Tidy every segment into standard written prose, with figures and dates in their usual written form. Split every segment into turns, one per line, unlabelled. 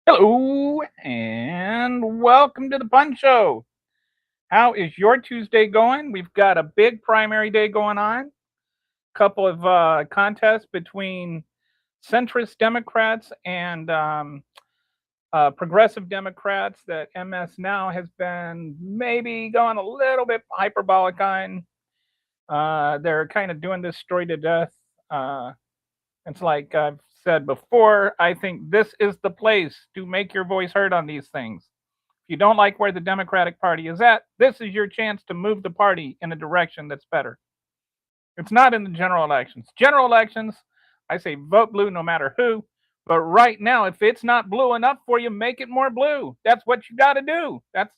Hello, and welcome to the Pun Show. How is your Tuesday going? We've got a big primary day going on. Couple of contests between centrist Democrats and progressive Democrats that MS now has been maybe going a little bit hyperbolic on. They're kind of doing this story to death. It's like I've said before, I think this is the place to make your voice heard on these things. If you don't like where the Democratic Party is at, this is your chance to move the party in a direction that's better. It's not in the general elections. General elections, I say vote blue no matter who. But right now, if it's not blue enough for you, make it more blue. That's what you got to do. That's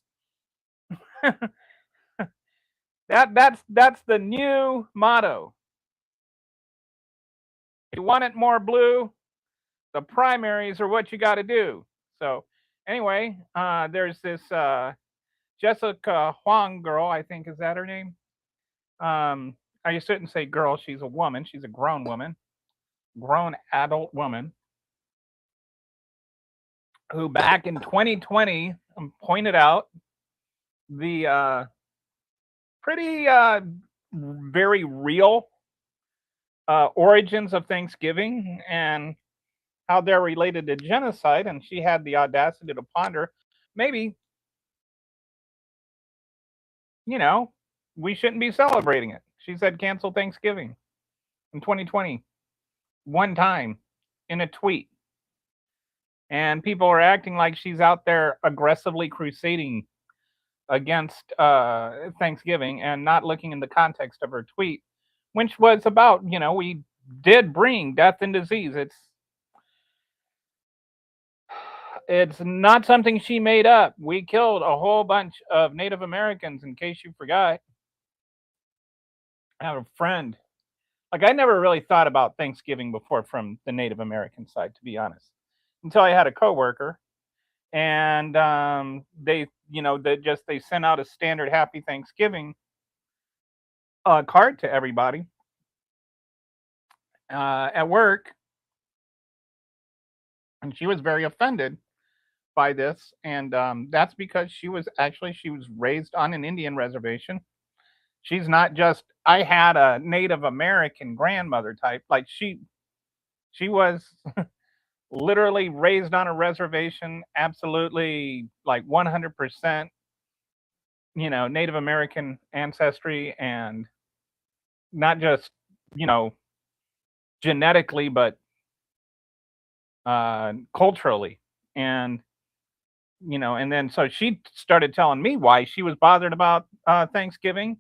the new motto. If you want it more blue, the primaries are what you got to do. So anyway, there's this Jessica Huang girl, I think, is that her name? I shouldn't say girl, she's a woman. She's a grown woman, grown adult woman, who back in 2020 pointed out the pretty very real origins of Thanksgiving and how they're related to genocide. And she had the audacity to ponder, maybe, we shouldn't be celebrating it. She said cancel Thanksgiving in 2020 one time in a tweet. And people are acting like she's out there aggressively crusading against Thanksgiving and not looking in the context of her tweet, which was about, we did bring death and disease. It's not something she made up. We killed a whole bunch of Native Americans, in case you forgot. I have a friend. Like, I never really thought about Thanksgiving before from the Native American side, to be honest, until I had a coworker, and they sent out a standard Happy Thanksgiving card to everybody at work, and she was very offended by this, and that's because she was raised on an Indian reservation. She's not just, I had a Native American grandmother type. Like, she was literally raised on a reservation, absolutely, like 100%, Native American ancestry, and not just, genetically, but culturally. And, and then so she started telling me why she was bothered about Thanksgiving.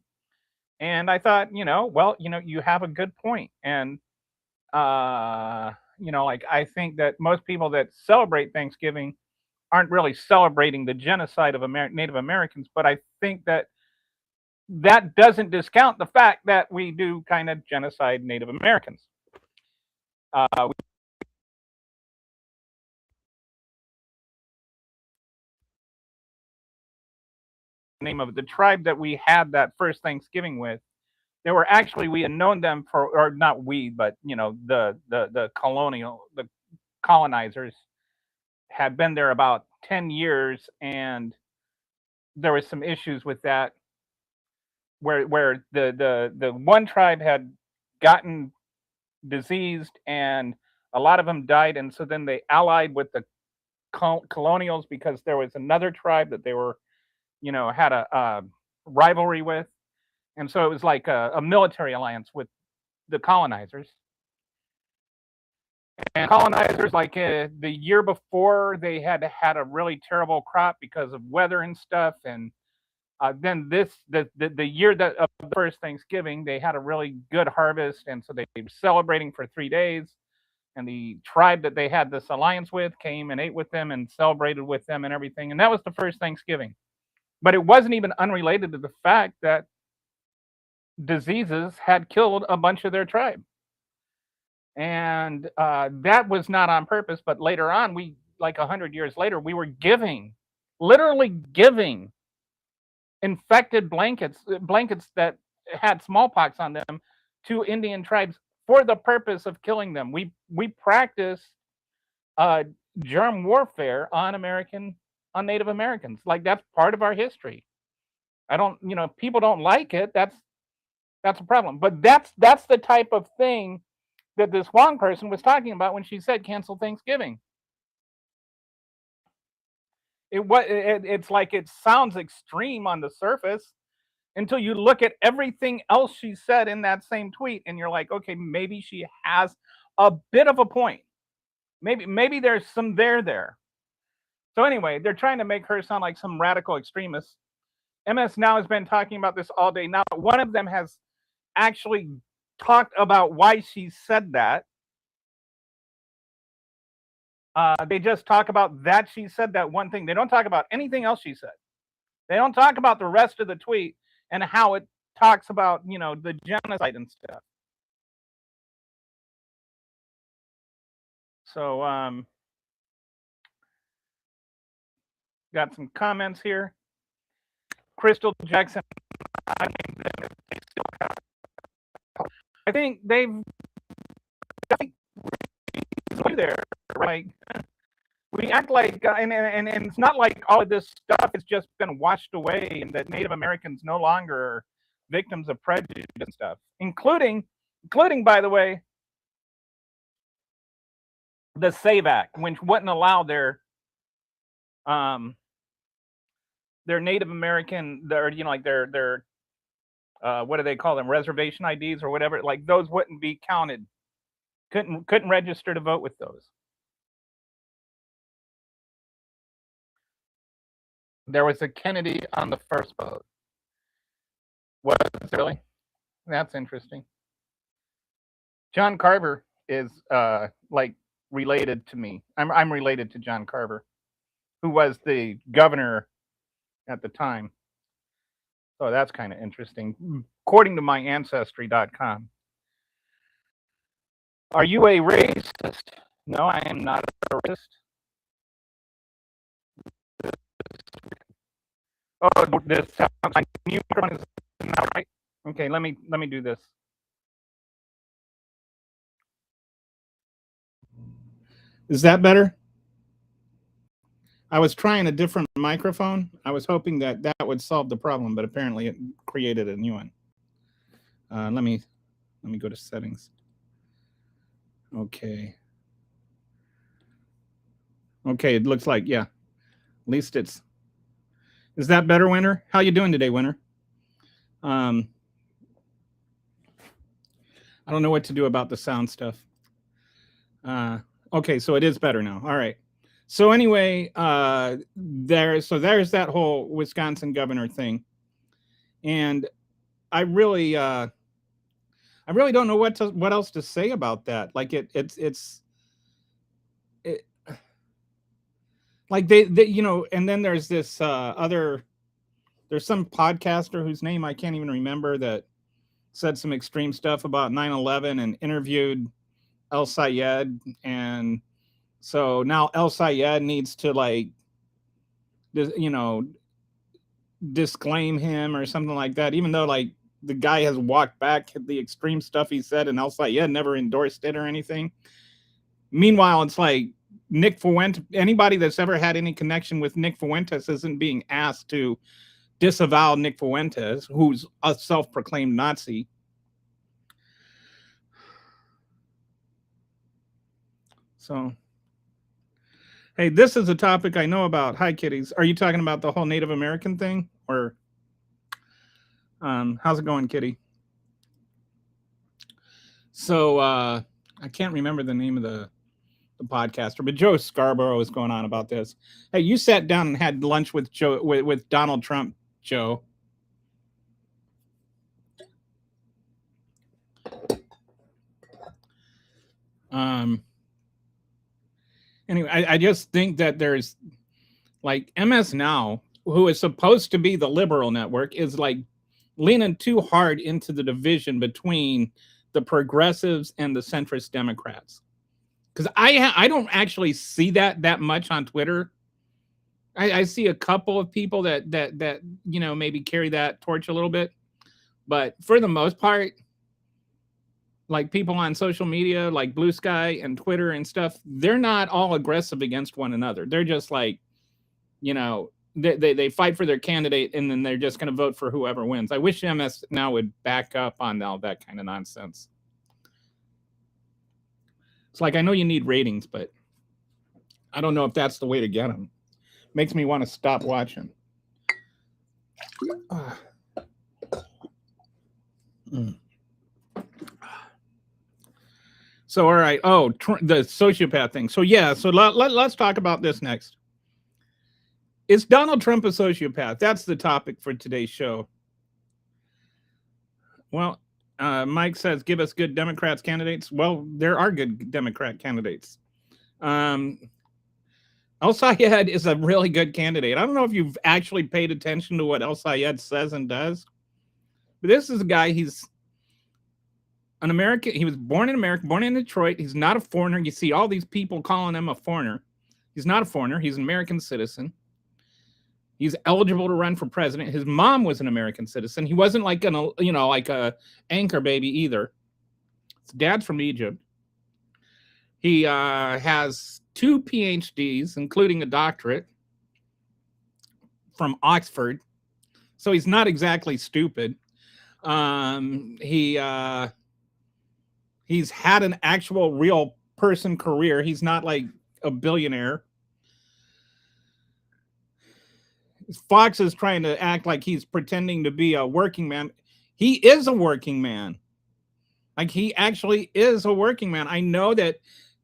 And I thought, well, you have a good point. And, like, I think that most people that celebrate Thanksgiving aren't really celebrating the genocide of Native Americans. But I think that doesn't discount the fact that we do kind of genocide Native Americans. Name of the tribe that we had that first Thanksgiving with, they were actually, we had known them for, or not we, but the colonizers had been there about 10 years, and there was some issues with that, where the one tribe had gotten diseased and a lot of them died, and so then they allied with the colonials because there was another tribe that they were had a rivalry with. And so it was like a military alliance with the colonizers. And colonizers, like the year before, they had a really terrible crop because of weather and stuff. And then the year that of the first Thanksgiving, they had a really good harvest, and so they were celebrating for 3 days. And the tribe that they had this alliance with came and ate with them and celebrated with them and everything. And that was the first Thanksgiving. But it wasn't even unrelated to the fact that diseases had killed a bunch of their tribe. And that was not on purpose, but later on, like 100 years later, we were literally giving infected blankets that had smallpox on them to Indian tribes for the purpose of killing them. We practiced germ warfare on Native Americans. Like, that's part of our history. People don't like it. That's a problem. But that's the type of thing that this Wong person was talking about when she said cancel Thanksgiving. It's like, it sounds extreme on the surface until you look at everything else she said in that same tweet, and you're like, okay, maybe she has a bit of a point. Maybe there's some there. So anyway, they're trying to make her sound like some radical extremist. MS Now has been talking about this all day. Now, one of them has actually talked about why she said that. They just talk about that she said that one thing. They don't talk about anything else she said. They don't talk about the rest of the tweet and how it talks about, the genocide and stuff. So, got some comments here. Crystal Jackson. I think they've there. Like, we act like, and it's not like all of this stuff has just been washed away, and that Native Americans no longer are victims of prejudice and stuff, including, by the way, the SAVE Act, which wouldn't allow their Native American, their what do they call them, reservation IDs or whatever, like, those wouldn't be counted. Couldn't register to vote with those. There was a Kennedy on the first vote. Was it really? That's interesting. John Carver is like related to me. I'm related to John Carver, who was the governor at the time. So that's kind of interesting, according to my ancestry.com. Are you a racist? No, I am not a racist. Oh, this sounds like mute is not right. Okay, let me do this. Is that better? I was trying a different microphone. I was hoping that would solve the problem, but apparently it created a new one. Let me go to settings. Okay, it looks like, yeah. At least it's. Is that better, Winter? How you doing today, Winter? I don't know what to do about the sound stuff. Okay, so it is better now. All right. So anyway, there's that whole Wisconsin governor thing, and I really don't know what else to say about that. Like, it's like they and then there's this there's some podcaster whose name I can't even remember that said some extreme stuff about 9/11 and interviewed El Sayed, and so now El Sayed needs to, like, disclaim him or something like that, even though, like, the guy has walked back the extreme stuff he said, and El Sayed never endorsed it or anything. Meanwhile, it's like Nick Fuentes, anybody that's ever had any connection with Nick Fuentes isn't being asked to disavow Nick Fuentes, who's a self-proclaimed Nazi. So, hey, this is a topic I know about. Hi, kitties. Are you talking about the whole Native American thing, or how's it going, kitty? So I can't remember the name of the podcaster, but Joe Scarborough is going on about this. Hey, you sat down and had lunch with with Donald Trump, Joe. Anyway, I just think that there's, like, MS Now who is supposed to be the liberal network, is like leaning too hard into the division between the progressives and the centrist Democrats. Because I don't actually see that much on Twitter. I see a couple of people that maybe carry that torch a little bit, but for the most part, like people on social media, like Blue Sky and Twitter and stuff, they're not all aggressive against one another. They're just like, they fight for their candidate and then they're just going to vote for whoever wins. I wish MS now would back up on all that kind of nonsense. It's like, I know you need ratings, but I don't know if that's the way to get them. Makes me want to stop watching. So, all right. Oh, the sociopath thing. So, yeah. So let's talk about this next. Is Donald Trump a sociopath? That's the topic for today's show. Well, Mike says, give us good Democrats candidates. Well, there are good Democrat candidates. El Sayed is a really good candidate. I don't know if you've actually paid attention to what El Sayed says and does, but this is a guy, he's an American. He was born in America, born in Detroit. He's not a foreigner. You see all these people calling him a foreigner. He's not a foreigner. He's an American citizen. He's eligible to run for president. His mom was an American citizen. He wasn't like like a anchor baby either. His dad's from Egypt. He has 2 PhDs, including a doctorate from Oxford. So he's not exactly stupid. He's had an actual real person career. He's not like a billionaire. Fox is trying to act like he's pretending to be a working man. He is a working man. Like, he actually is a working man. I know that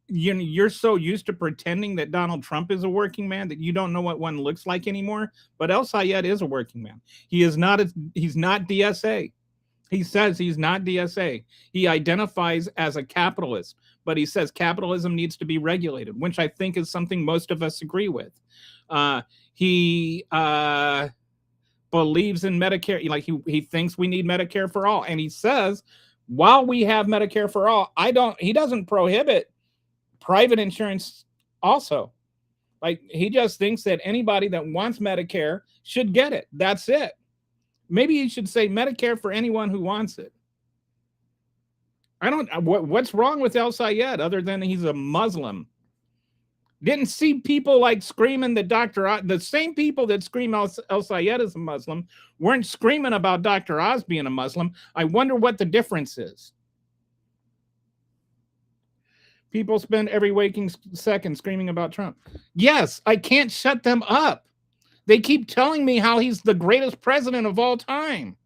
you're so used to pretending that Donald Trump is a working man that you don't know what one looks like anymore. But El Sayed is a working man. He's not DSA. He says he's not DSA. He identifies as a capitalist, but he says capitalism needs to be regulated, which I think is something most of us agree with. He believes in Medicare. Like, he thinks we need Medicare for all. And he says, while we have Medicare for all, he doesn't prohibit private insurance also. Like, he just thinks that anybody that wants Medicare should get it. That's it. Maybe you should say Medicare for anyone who wants it. What's wrong with El Sayed other than he's a Muslim? Didn't see people like screaming that the same people that scream El Sayed is a Muslim weren't screaming about Dr. Oz being a Muslim. I wonder what the difference is. People spend every waking second screaming about Trump. Yes, I can't shut them up. They keep telling me how he's the greatest president of all time.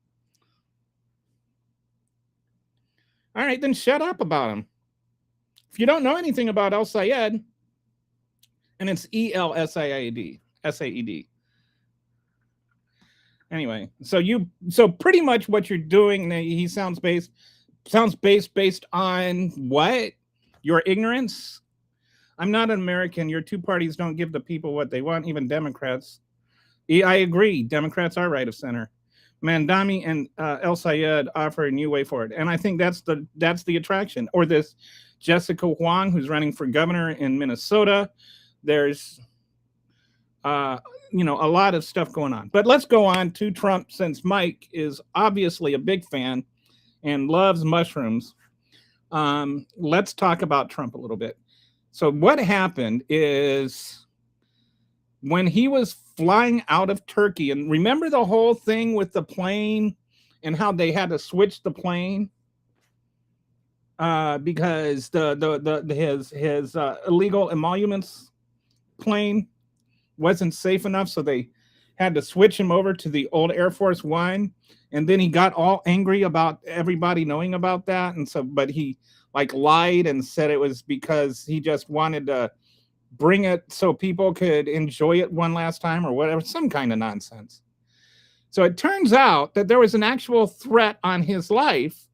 All right, then shut up about him. If you don't know anything about El Sayed, and it's ELSAED. Anyway, so pretty much what you're doing, he sounds based on what? Your ignorance? I'm not an American. Your two parties don't give the people what they want, even Democrats. I agree. Democrats are right of center. Mandami and El Sayed offer a new way forward. And I think that's the attraction. Or this Jessica Huang, who's running for governor in Minnesota. There's a lot of stuff going on. But let's go on to Trump, since Mike is obviously a big fan and loves mushrooms. Let's talk about Trump a little bit. So what happened is, when he was flying out of Turkey, and remember the whole thing with the plane and how they had to switch the plane because his illegal emoluments plane wasn't safe enough, so they had to switch him over to the old Air Force One. And then he got all angry about everybody knowing about that, and so, but he lied and said it was because he just wanted to bring it so people could enjoy it one last time or whatever, some kind of nonsense. So it turns out that there was an actual threat on his life,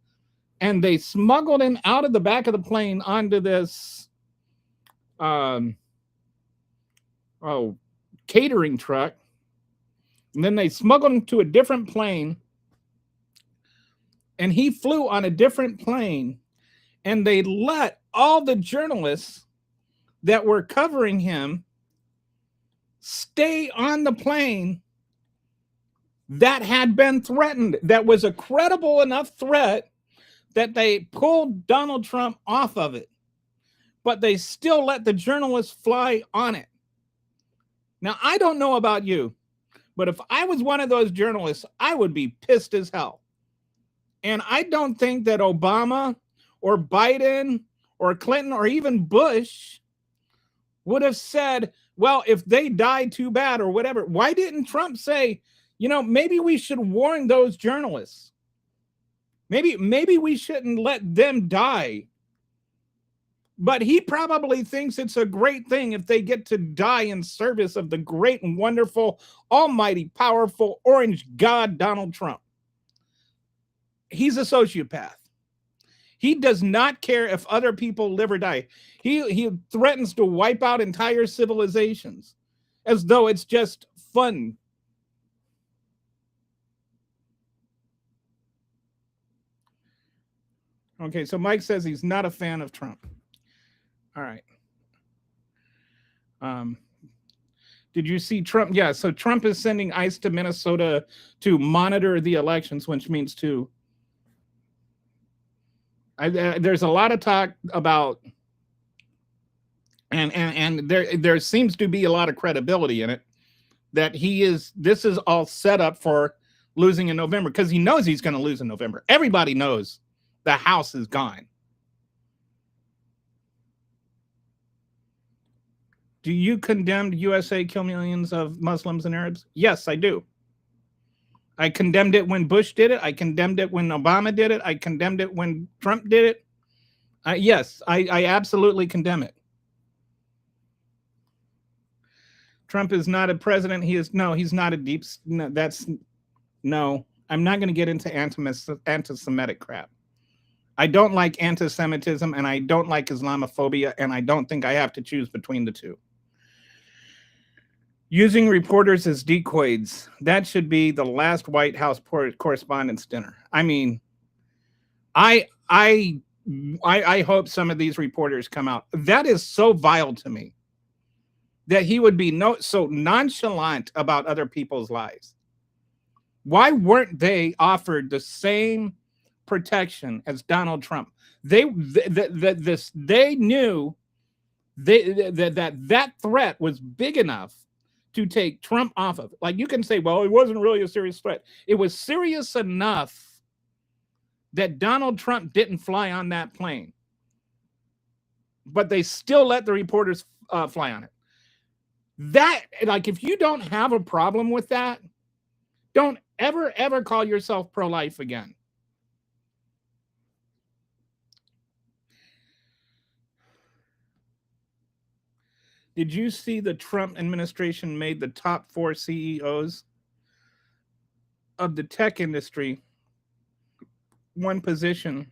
and they smuggled him out of the back of the plane onto this catering truck, And then they smuggled him to a different plane, and he flew on a different plane, and they let all the journalists that were covering him stay on the plane that had been threatened, that was a credible enough threat that they pulled Donald Trump off of it. But they still let the journalists fly on it. Now, I don't know about you, but if I was one of those journalists, I would be pissed as hell. And I don't think that Obama or Biden or Clinton or even Bush would have said, well, if they die, too bad, or whatever. Why didn't Trump say, maybe we should warn those journalists? Maybe we shouldn't let them die. But he probably thinks it's a great thing if they get to die in service of the great and wonderful, almighty, powerful, orange God, Donald Trump. He's a sociopath. He does not care if other people live or die. He threatens to wipe out entire civilizations as though it's just fun. Okay, so Mike says he's not a fan of Trump. All right. Did you see Trump? Yeah, so Trump is sending ICE to Minnesota to monitor the elections, which means to... there's a lot of talk about, and there seems to be a lot of credibility in it, that this is all set up for losing in November, because he knows he's going to lose in November. Everybody knows the House is gone. Do you condemn USA kill millions of Muslims and Arabs? Yes, I do. I condemned it when Bush did it. I condemned it when Obama did it. I condemned it when Trump did it. Yes, I absolutely condemn it. Trump is not a president. He's not a deep... No, I'm not going to get into anti-Semitic crap. I don't like anti-Semitism, and I don't like Islamophobia, and I don't think I have to choose between the two. Using reporters as decoys, that should be the last White House correspondents' dinner. I mean, I hope some of these reporters come out. That is so vile to me, that he would be so nonchalant about other people's lives. Why weren't they offered the same protection as Donald Trump? They knew that threat was big enough to take Trump off of it. Like, you can say, well, it wasn't really a serious threat. It was serious enough that Donald Trump didn't fly on that plane, but they still let the reporters fly on it. That, like, if you don't have a problem with that, don't ever call yourself pro-life again. Did you see the Trump administration made the top 4 CEOs of the tech industry one position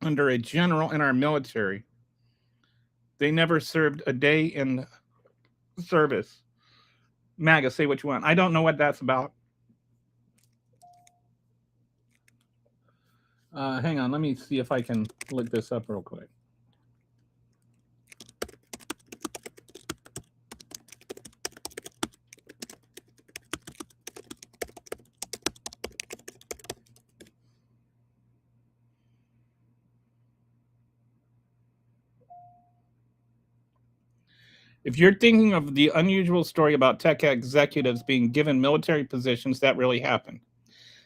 under a general in our military? They never served a day in service. MAGA, say what you want. I don't know what that's about. Hang on, let me see if I can look this up real quick. If you're thinking of the unusual story about tech executives being given military positions, that really happened.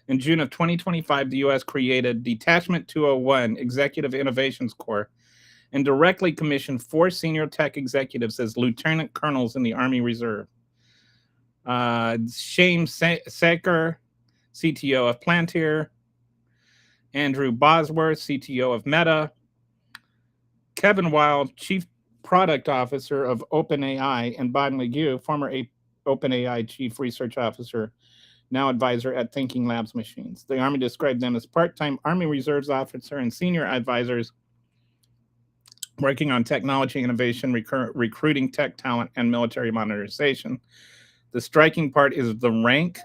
In June of 2025, the U.S. created Detachment 201 Executive Innovations Corps and directly commissioned 4 senior tech executives as lieutenant colonels in the Army Reserve. Shane Saker, CTO of Palantir; Andrew Bosworth, CTO of Meta; Kevin Wild, Chief Product Officer of OpenAI; and Bob McGew, former OpenAI Chief Research Officer, now advisor at Thinking Labs Machines. The Army described them as part-time Army Reserves officer and senior advisors working on technology innovation, recruiting tech talent, and military modernization.
The striking part is the rank.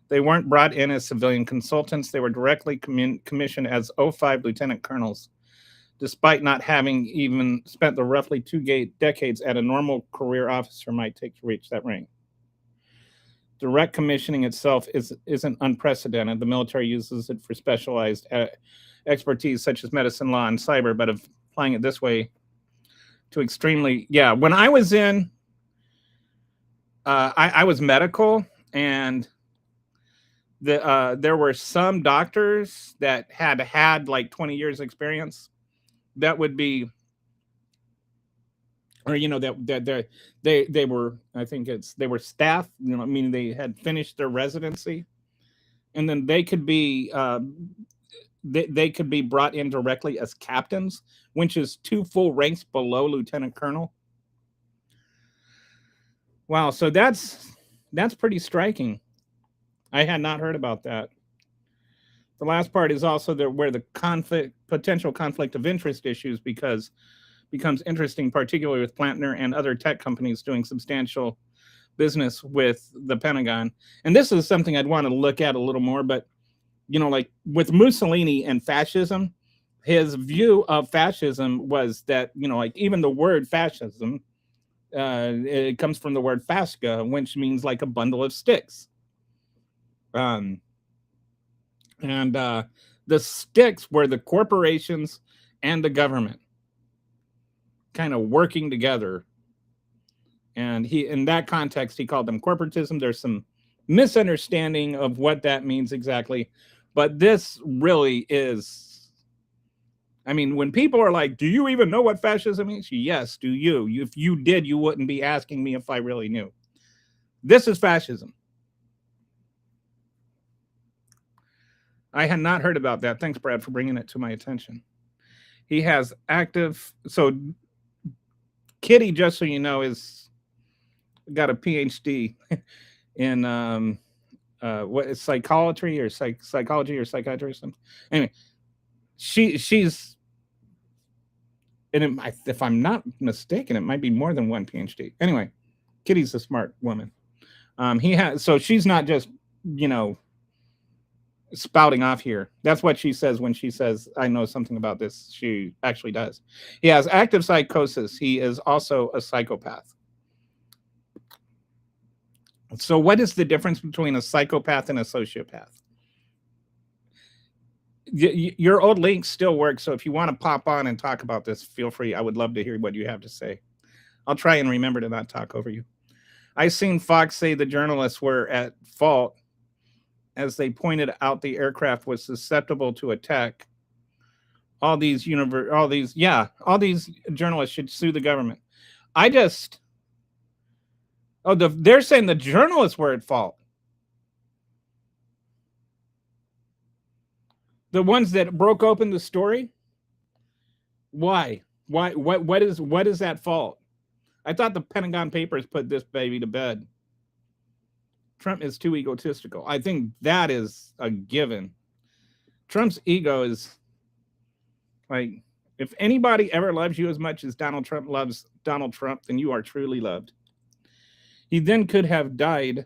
They weren't brought in as civilian consultants. They were directly commissioned as O5 lieutenant colonels, despite not having even spent the roughly two decades at a normal career officer might take to reach that rank. Direct commissioning itself isn't unprecedented. The military uses it for specialized expertise such as medicine, law, and cyber, but of applying it this way to extremely, yeah. When I was in, I was medical, and there were some doctors that had like 20 years experience that would be, or they were, I think they were staff, meaning they had finished their residency, and then they could be brought in directly as captains, which is two full ranks below lieutenant colonel. Wow, so that's pretty striking. I had not heard about that. The last part is also where the potential conflict of interest issues becomes interesting, particularly with Plantner and other tech companies doing substantial business with the Pentagon. And this is something I'd want to look at a little more, but like with Mussolini and fascism, his view of fascism was that, like even the word fascism, it comes from the word fasca, which means like a bundle of sticks. And the sticks were the corporations and the government kind of working together. And in that context, he called them corporatism. There's some misunderstanding of what that means exactly, but this really is, I mean, when people are like, do you even know what fascism means? Yes, do you? If you did, you wouldn't be asking me if I really knew. This is fascism. I had not heard about that. Thanks, Brad, for bringing it to my attention. He has active, so Kitty, just so you know, is got a PhD in what is psychology or psychology or psychiatry or something. Anyway, she's, and if I'm not mistaken, it might be more than one PhD. Anyway, Kitty's a smart woman. He has, so she's not just spouting off here. That's what she says when she says, I know something about this. She actually does. He has active psychosis. He is also a psychopath. So what is the difference between a psychopath and a sociopath? Your old link still works, so if you want to pop on and talk about this, feel free. I would love to hear what you have to say. I'll try and remember to not talk over you. I seen Fox say the journalists were at fault as they pointed out the aircraft was susceptible to attack. All these journalists should sue the government. They're saying the journalists were at fault. The ones that broke open the story? Why? What is that fault? I thought the Pentagon Papers put this baby to bed. Trump is too egotistical. I think that is a given. Trump's ego is like, if anybody ever loves you as much as Donald Trump loves Donald Trump, then you are truly loved. He then could have died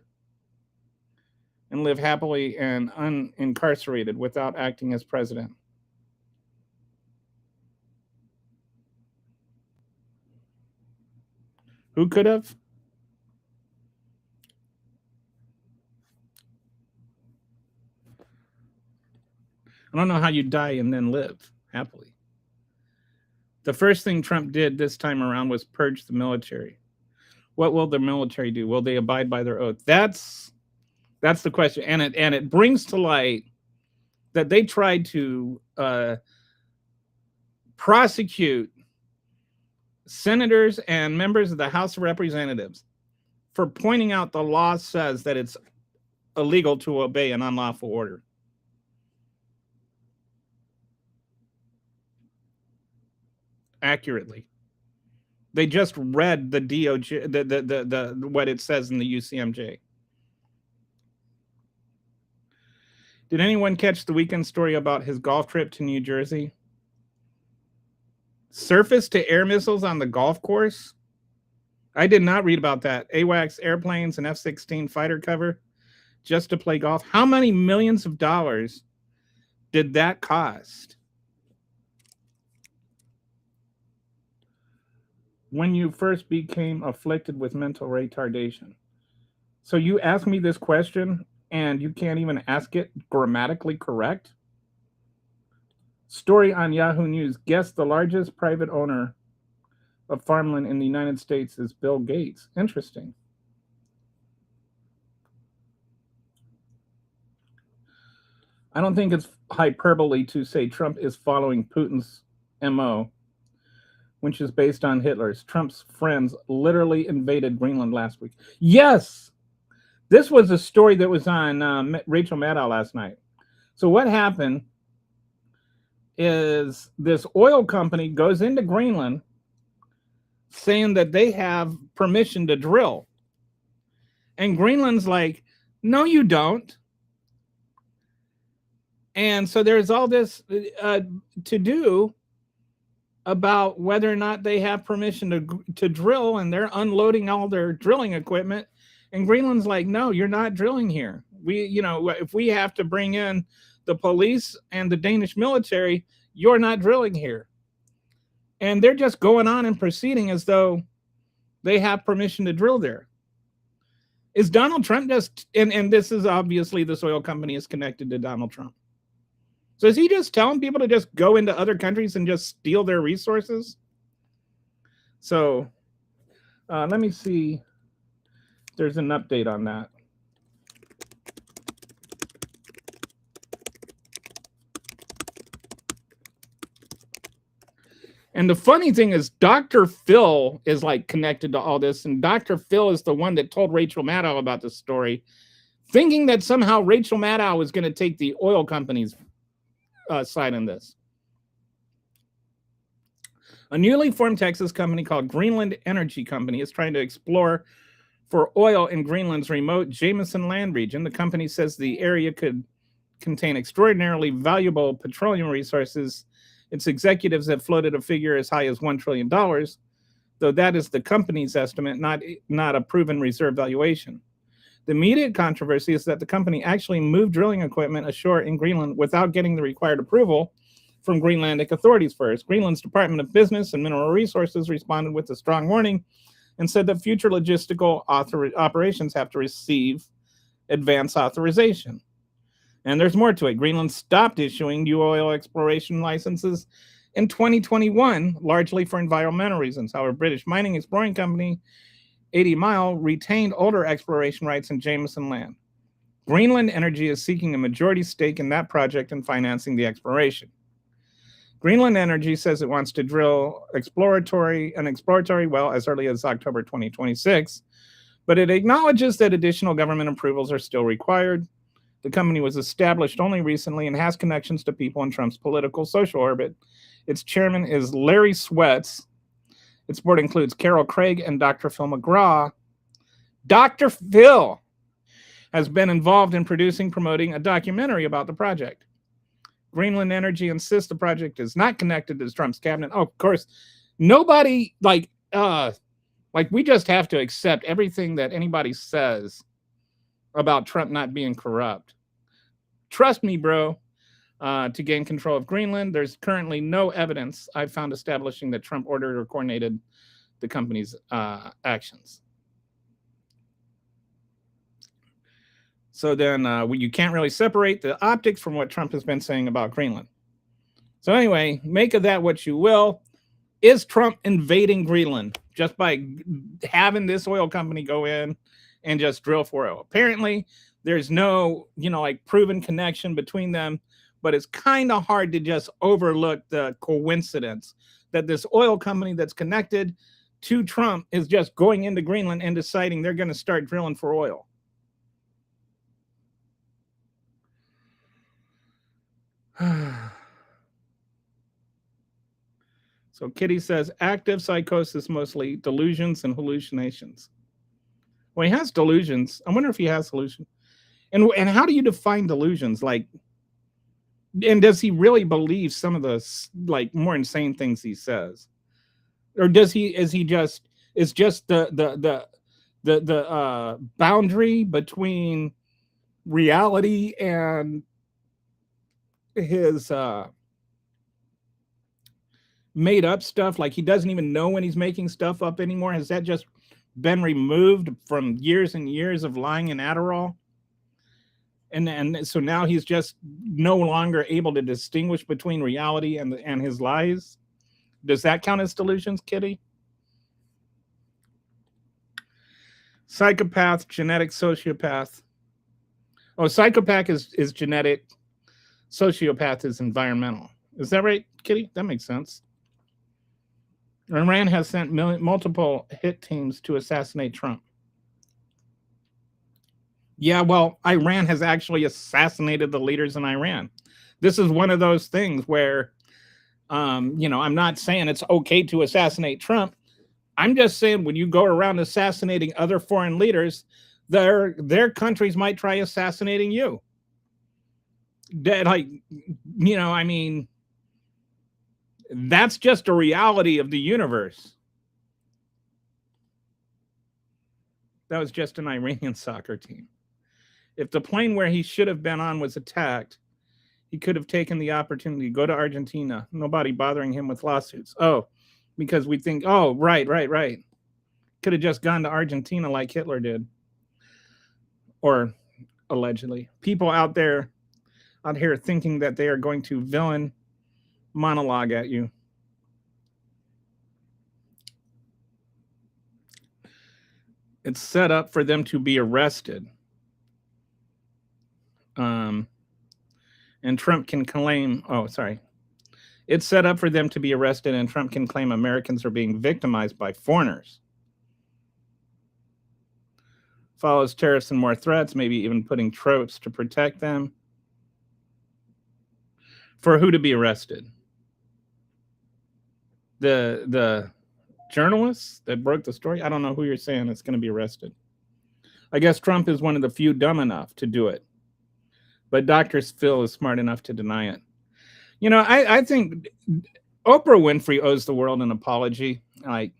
and live happily and unincarcerated without acting as president. Who could have? I don't know how you die and then live happily. The first thing Trump did this time around was purge the military. What will the military do? Will they abide by their oath? That's the question. And it brings to light that they tried to prosecute senators and members of the House of Representatives for pointing out the law says that it's illegal to obey an unlawful order. Accurately. They just read the DOJ, the what it says in the UCMJ. Did anyone catch the weekend story about his golf trip to New Jersey? Surface to air missiles on the golf course? I did not read about that. AWACS airplanes and F-16 fighter cover just to play golf. How many millions of dollars did that cost? When you first became afflicted with mental retardation. So you ask me this question and you can't even ask it grammatically correct? Story on Yahoo News. Guess the largest private owner of farmland in the United States is Bill Gates. Interesting. I don't think it's hyperbole to say Trump is following Putin's MO, which is based on Hitler's. Trump's friends literally invaded Greenland last week. Yes, this was a story that was on Rachel Maddow last night. So what happened is this oil company goes into Greenland saying that they have permission to drill. And Greenland's like, no, you don't. And so there's all this to do about whether or not they have permission to drill, and they're unloading all their drilling equipment. And Greenland's like, no, you're not drilling here. If we have to bring in the police and the Danish military, you're not drilling here. And they're just going on and proceeding as though they have permission to drill there. Is Donald Trump just, and this is obviously this oil company is connected to Donald Trump. So is he just telling people to just go into other countries and just steal their resources? So let me see if there's an update on that. And the funny thing is, Dr. Phil is like connected to all this. And Dr. Phil is the one that told Rachel Maddow about this story, thinking that somehow Rachel Maddow was going to take the oil company's side in this. A newly formed Texas company called Greenland Energy Company is trying to explore for oil in Greenland's remote Jameson land region. The company says the area could contain extraordinarily valuable petroleum resources. Its executives have floated a figure as high as $1 trillion, though that is the company's estimate, not a proven reserve valuation. The immediate controversy is that the company actually moved drilling equipment ashore in Greenland without getting the required approval from Greenlandic authorities first. Greenland's Department of Business and Mineral Resources responded with a strong warning and said that future logistical operations have to receive advance authorization. And there's more to it. Greenland stopped issuing new oil exploration licenses in 2021, largely for environmental reasons. However, British mining exploring company 80 Mile retained older exploration rights in Jameson land. Greenland Energy is seeking a majority stake in that project and financing the exploration. Greenland Energy says it wants to drill an exploratory well as early as October 2026, but it acknowledges that additional government approvals are still required. The company was established only recently and has connections to people in Trump's political social orbit. Its chairman is Larry Sweats. Its board includes Carol Craig and Dr. Phil McGraw. Dr. Phil has been involved in promoting a documentary about the project. Greenland Energy insists the project is not connected to Trump's cabinet. Oh, of course, nobody we just have to accept everything that anybody says about Trump not being corrupt. Trust me, bro. To gain control of Greenland, there's currently no evidence I've found establishing that Trump ordered or coordinated the company's actions. So then you can't really separate the optics from what Trump has been saying about Greenland. So anyway, make of that what you will. Is Trump invading Greenland just by having this oil company go in and just drill for oil? Apparently, there's no, proven connection between them. But it's kind of hard to just overlook the coincidence that this oil company that's connected to Trump is just going into Greenland and deciding they're going to start drilling for oil. So Kitty says, active psychosis, mostly delusions and hallucinations. Well, he has delusions. I wonder if he has hallucinations. And how do you define delusions? And does he really believe some of the more insane things he says? Or is he just It's just the boundary between reality and his made up stuff. Like he doesn't even know when he's making stuff up anymore. Has that just been removed from years and years of lying in Adderall? And so now he's just no longer able to distinguish between reality and his lies. Does that count as delusions, Kitty? Psychopath, genetic, sociopath. Oh, psychopath is genetic. Sociopath is environmental. Is that right, Kitty? That makes sense. Iran has sent multiple hit teams to assassinate Trump. Yeah, well, Iran has actually assassinated the leaders in Iran. This is one of those things where, I'm not saying it's okay to assassinate Trump. I'm just saying when you go around assassinating other foreign leaders, their countries might try assassinating you. Like, I mean, that's just a reality of the universe. That was just an Iranian soccer team. If the plane where he should have been on was attacked, he could have taken the opportunity to go to Argentina. Nobody bothering him with lawsuits. Oh, because we think, oh, right. Could have just gone to Argentina like Hitler did. Or allegedly. People out here thinking that they are going to villain monologue at you. It's set up for them to be arrested. And Trump can claim, it's set up for them to be arrested, and Trump can claim Americans are being victimized by foreigners. Follows terrorists and more threats, maybe even putting troops to protect them. For who to be arrested? The journalists that broke the story? I don't know who you're saying is going to be arrested. I guess Trump is one of the few dumb enough to do it. But Dr. Phil is smart enough to deny it. I think Oprah Winfrey owes the world an apology. Like,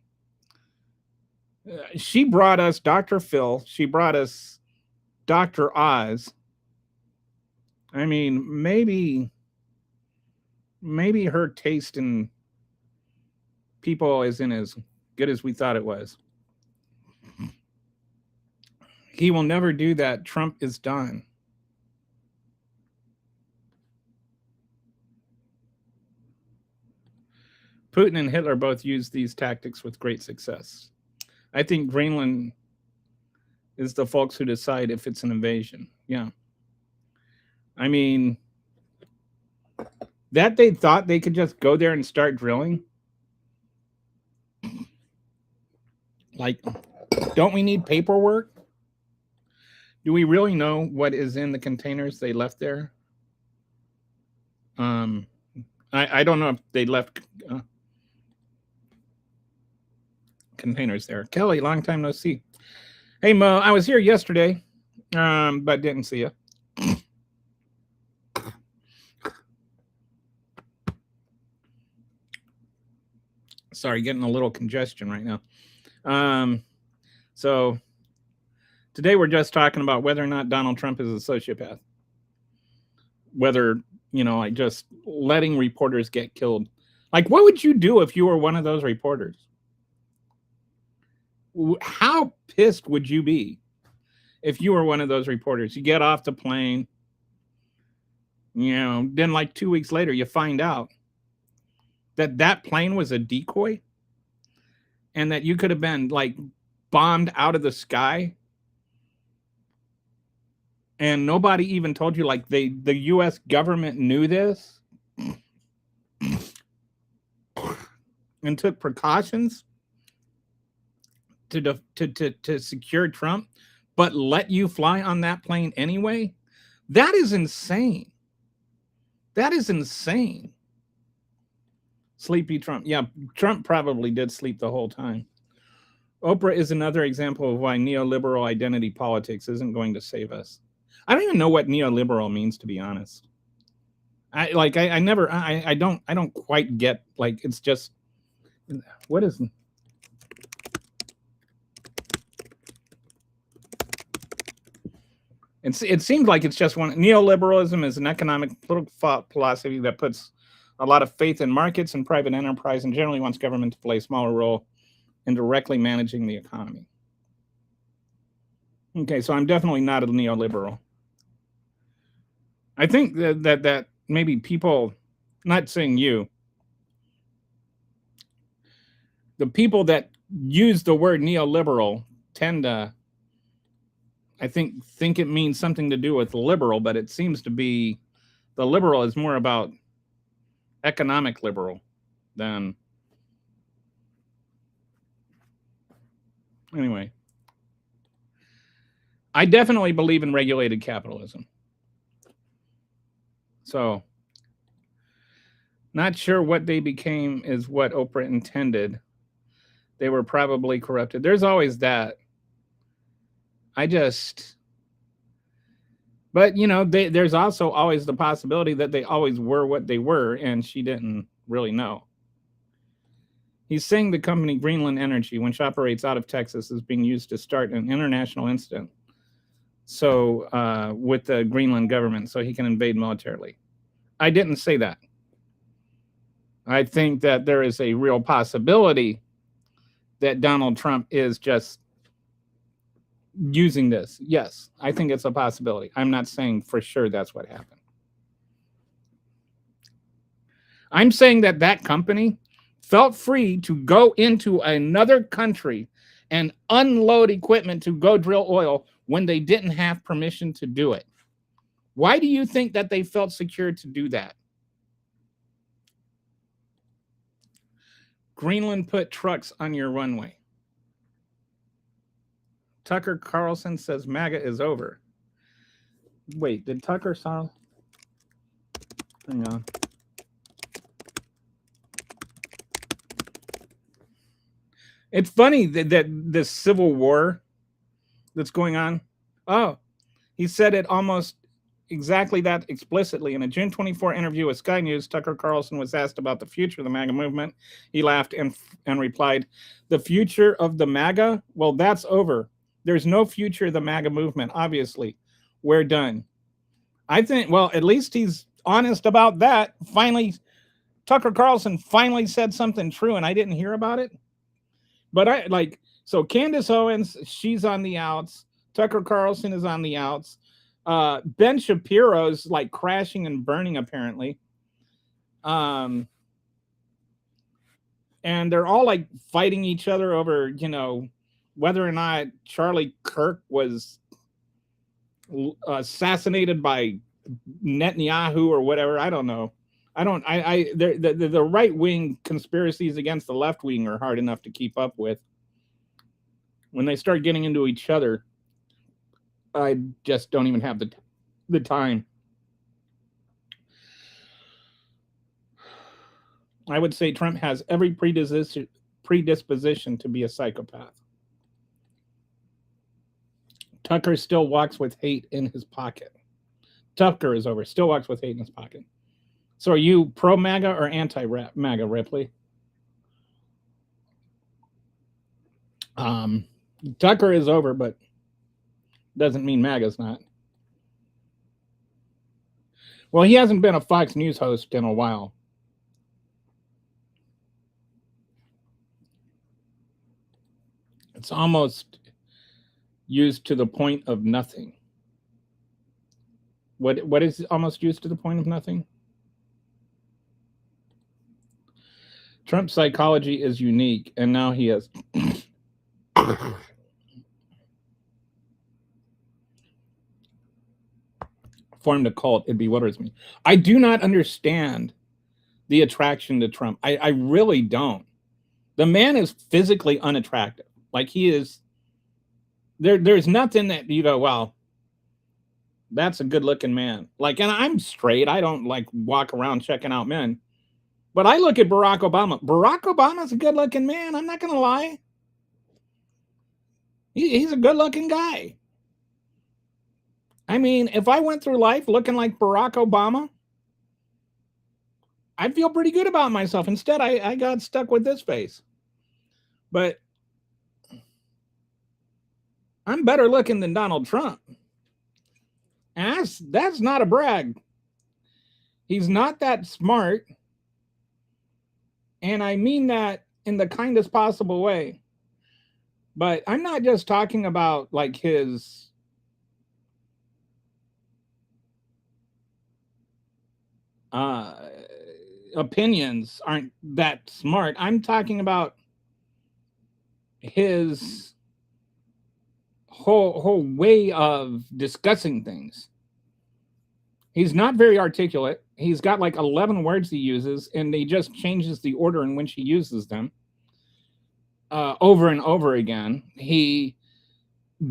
she brought us Dr. Phil. She brought us Dr. Oz. I mean, maybe her taste in people isn't as good as we thought it was. He will never do that. Trump is done. Putin and Hitler both used these tactics with great success. I think Greenland is the folks who decide if it's an invasion. Yeah. I mean, that they thought they could just go there and start drilling. Like, don't we need paperwork? Do we really know what is in the containers they left there? I don't know if they left containers there. Kelly, long time no see. Hey Mo, I was here yesterday, but didn't see you. Sorry, getting a little congestion right now. So today we're just talking about whether or not Donald Trump is a sociopath. Whether, like just letting reporters get killed. Like, what would you do if you were one of those reporters? How pissed would you be if you were one of those reporters? You get off the plane, then like 2 weeks later, you find out that plane was a decoy and that you could have been like bombed out of the sky. And nobody even told you, like the U.S. government knew this and took precautions to secure Trump, but let you fly on that plane anyway. That is insane. That is insane. Sleepy Trump. Yeah, Trump probably did sleep the whole time. Oprah is another example of why neoliberal identity politics isn't going to save us. I don't even know what neoliberal means, to be honest. I don't quite get, like, it's just, what is It seems like it's just one. Neoliberalism is an economic political philosophy that puts a lot of faith in markets and private enterprise and generally wants government to play a smaller role in directly managing the economy. Okay, so I'm definitely not a neoliberal. I think that maybe people, not saying you, the people that use the word neoliberal tend to, I think it means something to do with liberal, but it seems to be the liberal is more about economic liberal than anyway. I definitely believe in regulated capitalism. So, not sure what they became is what Oprah intended. They were probably corrupted. There's always that. I just, but there's also always the possibility that they always were what they were, and she didn't really know. He's saying the company Greenland Energy, which operates out of Texas, is being used to start an international incident. So, with the Greenland government, so he can invade militarily. I didn't say that. I think that there is a real possibility that Donald Trump is just using this. Yes, I think it's a possibility. I'm not saying for sure that's what happened. I'm saying that company felt free to go into another country and unload equipment to go drill oil when they didn't have permission to do it. Why do you think that they felt secure to do that? Greenland put trucks on your runway. Tucker Carlson says MAGA is over. Wait, did Tucker sound? Hang on. It's funny that this civil war that's going on. Oh, he said it almost exactly that explicitly. In a June 24 interview with Sky News, Tucker Carlson was asked about the future of the MAGA movement. He laughed and replied, "The future of the MAGA? Well, that's over. There's no future of the MAGA movement, obviously. We're done." I think, well, at least he's honest about that. Finally, Tucker Carlson finally said something true, and I didn't hear about it. But so Candace Owens, she's on the outs. Tucker Carlson is on the outs. Ben Shapiro's like crashing and burning, apparently. And they're all like fighting each other over, whether or not Charlie Kirk was assassinated by Netanyahu or whatever. I don't know. The right wing conspiracies against the left wing are hard enough to keep up with. When they start getting into each other, I just don't even have the time. I would say Trump has every predisposition to be a psychopath. Tucker still walks with hate in his pocket. Tucker is over. Still walks with hate in his pocket. So are you pro MAGA or anti MAGA, Ripley? Tucker is over, but doesn't mean MAGA's not. Well, he hasn't been a Fox News host in a while. It's almost used to the point of nothing. What is almost used to the point of nothing? Trump's psychology is unique, and now he has formed a cult. It bewilders me. I do not understand the attraction to Trump. I really don't. The man is physically unattractive. Like he is. There's nothing that you go, well, that's a good looking man. Like, and I'm straight. I don't like walk around checking out men. But I look at Barack Obama. Barack Obama's a good looking man. I'm not going to lie. He's a good looking guy. I mean, if I went through life looking like Barack Obama, I'd feel pretty good about myself. Instead, I got stuck with this face. But I'm better looking than Donald Trump. That's not a brag. He's not that smart, and I mean that in the kindest possible way. But I'm not just talking about like his uh opinions aren't that smart. I'm talking about his whole way of discussing things. He's not very articulate. He's got like 11 words he uses, and he just changes the order in which he uses them over and over again. He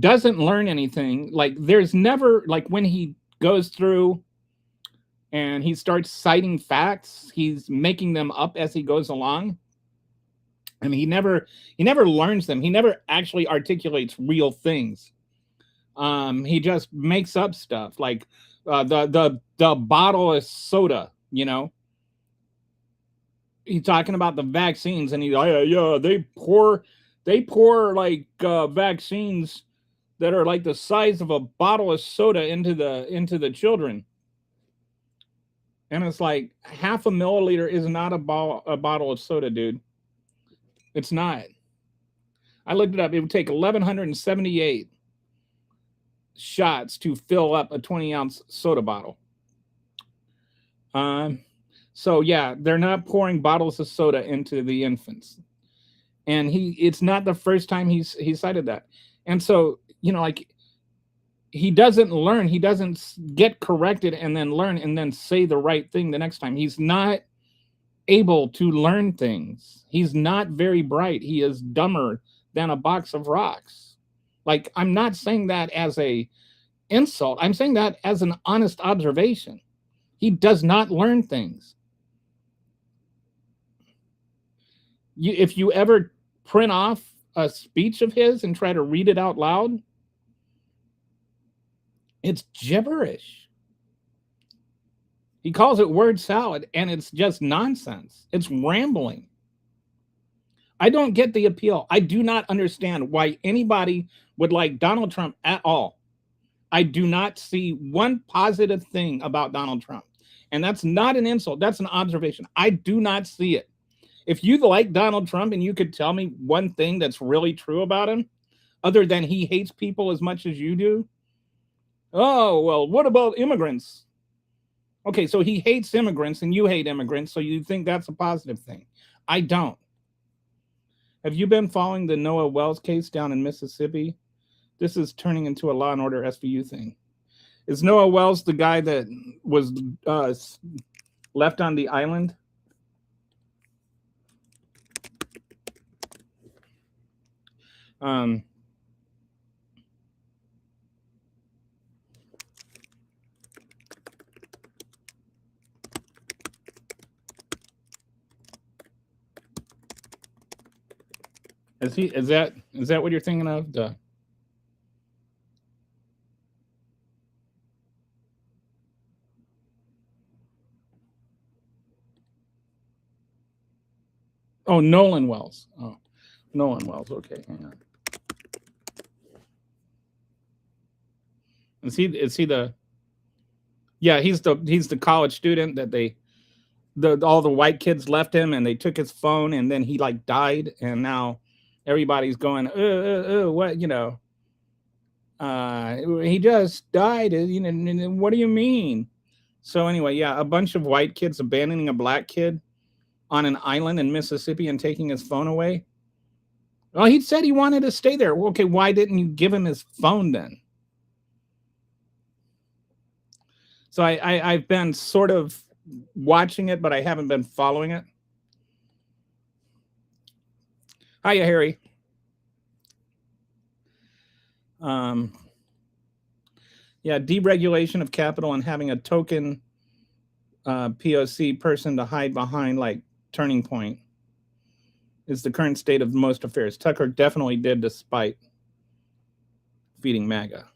doesn't learn anything. Like, there's never, like, when he goes through and he starts citing facts, he's making them up as he goes along. I mean, he never learns them. He never actually articulates real things. He just makes up stuff like the bottle of soda. You know, he's talking about the vaccines, and he's like, yeah, they pour like vaccines that are like the size of a bottle of soda into the children. And it's like half a milliliter is not a bottle of soda, dude. It's not. I looked it up. It would take 1,178 shots to fill up a 20-ounce soda bottle. So yeah, they're not pouring bottles of soda into the infants, and it's not the first time he cited that. And so, you know, like, he doesn't learn. He doesn't get corrected and then learn and then say the right thing the next time. He's not able to learn things. He's not very bright. He is dumber than a box of rocks. Like, I'm not saying that as a insult. I'm saying that as an honest observation. He does not learn things. If you ever print off a speech of his and try to read it out loud, it's gibberish. He calls it word salad, and it's just nonsense. It's rambling. I don't get the appeal. I do not understand why anybody would like Donald Trump at all. I do not see one positive thing about Donald Trump. And that's not an insult. That's an observation. I do not see it. If you like Donald Trump and you could tell me one thing that's really true about him, other than he hates people as much as you do. Oh, well, what about immigrants? Okay, so he hates immigrants and you hate immigrants, so you think that's a positive thing. I don't. Have you been following the Noah Wells case down in Mississippi? This is turning into a Law and Order SVU thing. Is Noah Wells the guy that was left on the island? Is that what you're thinking of? Duh. Oh, Nolan Wells. Oh, Nolan Wells. Okay, hang on. Is he the? Yeah, he's the college student that all the white kids left him, and they took his phone, and then he like died, and now everybody's going, what, you know? He just died. You know, what do you mean? So anyway, yeah, a bunch of white kids abandoning a black kid on an island in Mississippi and taking his phone away. Well, he said he wanted to stay there. Well, okay, why didn't you give him his phone then? So I've been sort of watching it, but I haven't been following it. Hiya, Harry. Yeah, deregulation of capital and having a token POC person to hide behind, like Turning Point, is the current state of most affairs. Tucker definitely did, despite feeding MAGA.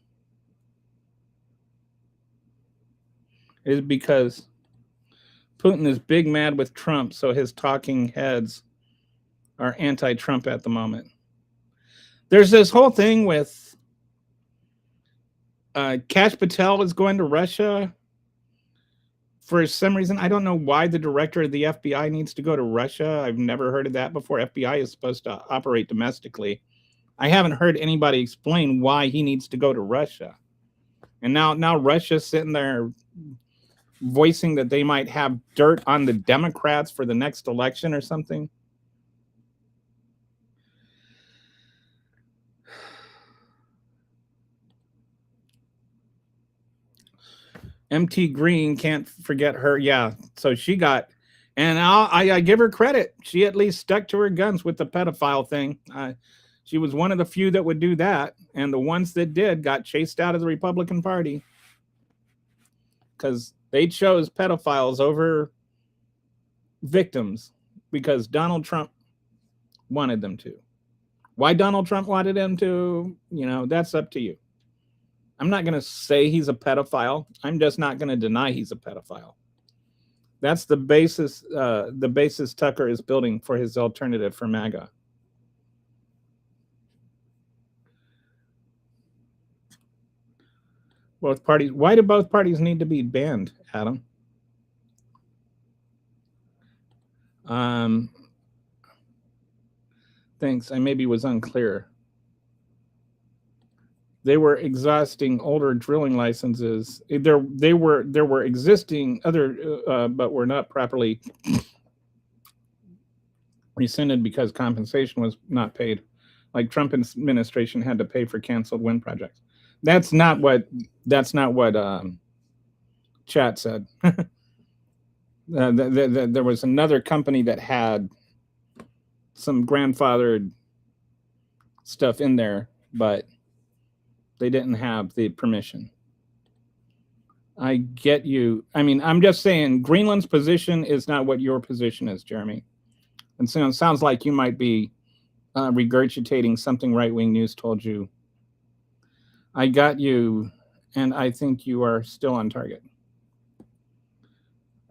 It is because Putin is big mad with Trump, so his talking heads are anti-Trump at the moment. There's this whole thing with Kash Patel is going to Russia for some reason. I don't know why the director of the FBI needs to go to Russia. I've never heard of that before. FBI is supposed to operate domestically. I haven't heard anybody explain why he needs to go to Russia. And now Russia's sitting there voicing that they might have dirt on the Democrats for the next election or something. MT Green, can't forget her. Yeah, so she got, and I give her credit. She at least stuck to her guns with the pedophile thing. She was one of the few that would do that, and the ones that did got chased out of the Republican Party because they chose pedophiles over victims because Donald Trump wanted them to. Why Donald Trump wanted them to, that's up to you. I'm not going to say he's a pedophile. I'm just not going to deny he's a pedophile. That's the basis Tucker is building for his alternative for MAGA. Both parties. Why do both parties need to be banned, Adam? Thanks. I maybe was unclear. They were exhausting older drilling licenses. There were existing other, but were not properly rescinded because compensation was not paid. Like Trump administration had to pay for canceled wind projects. That's not what chat said. There was another company that had some grandfathered stuff in there, but they didn't have the permission. I get you. I mean, I'm just saying Greenland's position is not what your position is, Jeremy. And so it sounds like you might be regurgitating something right-wing news told you. I got you, and I think you are still on target.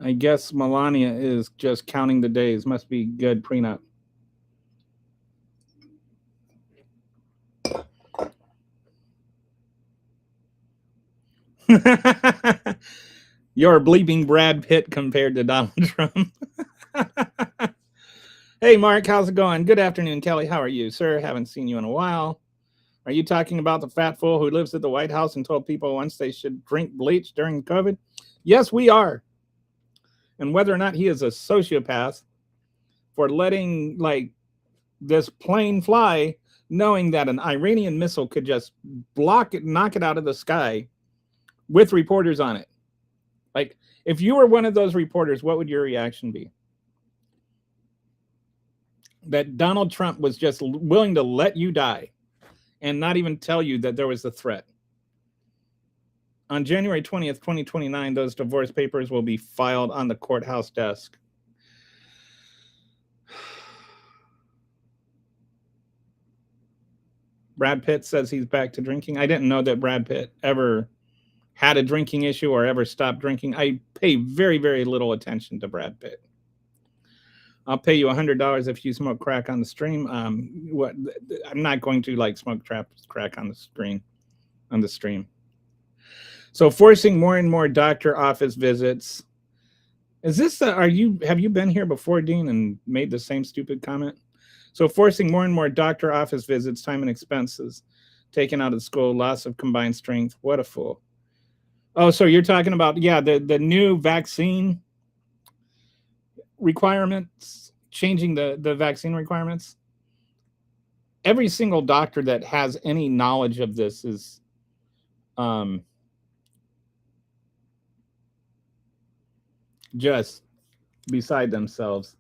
I guess Melania is just counting the days. Must be good prenup. You're bleeping Brad Pitt compared to Donald Trump. Hey, Mark, how's it going? Good afternoon, Kelly. How are you, sir? Haven't seen you in a while. Are you talking about the fat fool who lives at the White House and told people once they should drink bleach during COVID? Yes, we are. And whether or not he is a sociopath for letting this plane fly, knowing that an Iranian missile could just knock it out of the sky with reporters on it. Like, if you were one of those reporters, what would your reaction be? That Donald Trump was just willing to let you die and not even tell you that there was a threat. On January 20th, 2029, those divorce papers will be filed on the courthouse desk. Brad Pitt says he's back to drinking. I didn't know that Brad Pitt ever had a drinking issue or ever stopped drinking. I pay very, very little attention to Brad Pitt. I'll pay you $100 if you smoke crack on the stream. I'm not going to smoke crack on the stream. So forcing more and more doctor office visits. Is this have you been here before, Dean, and made the same stupid comment? So forcing more and more doctor office visits, time and expenses, taken out of school, loss of combined strength. What a fool. Oh, so you're talking about, the new vaccine requirements, changing the vaccine requirements. Every single doctor that has any knowledge of this is just beside themselves.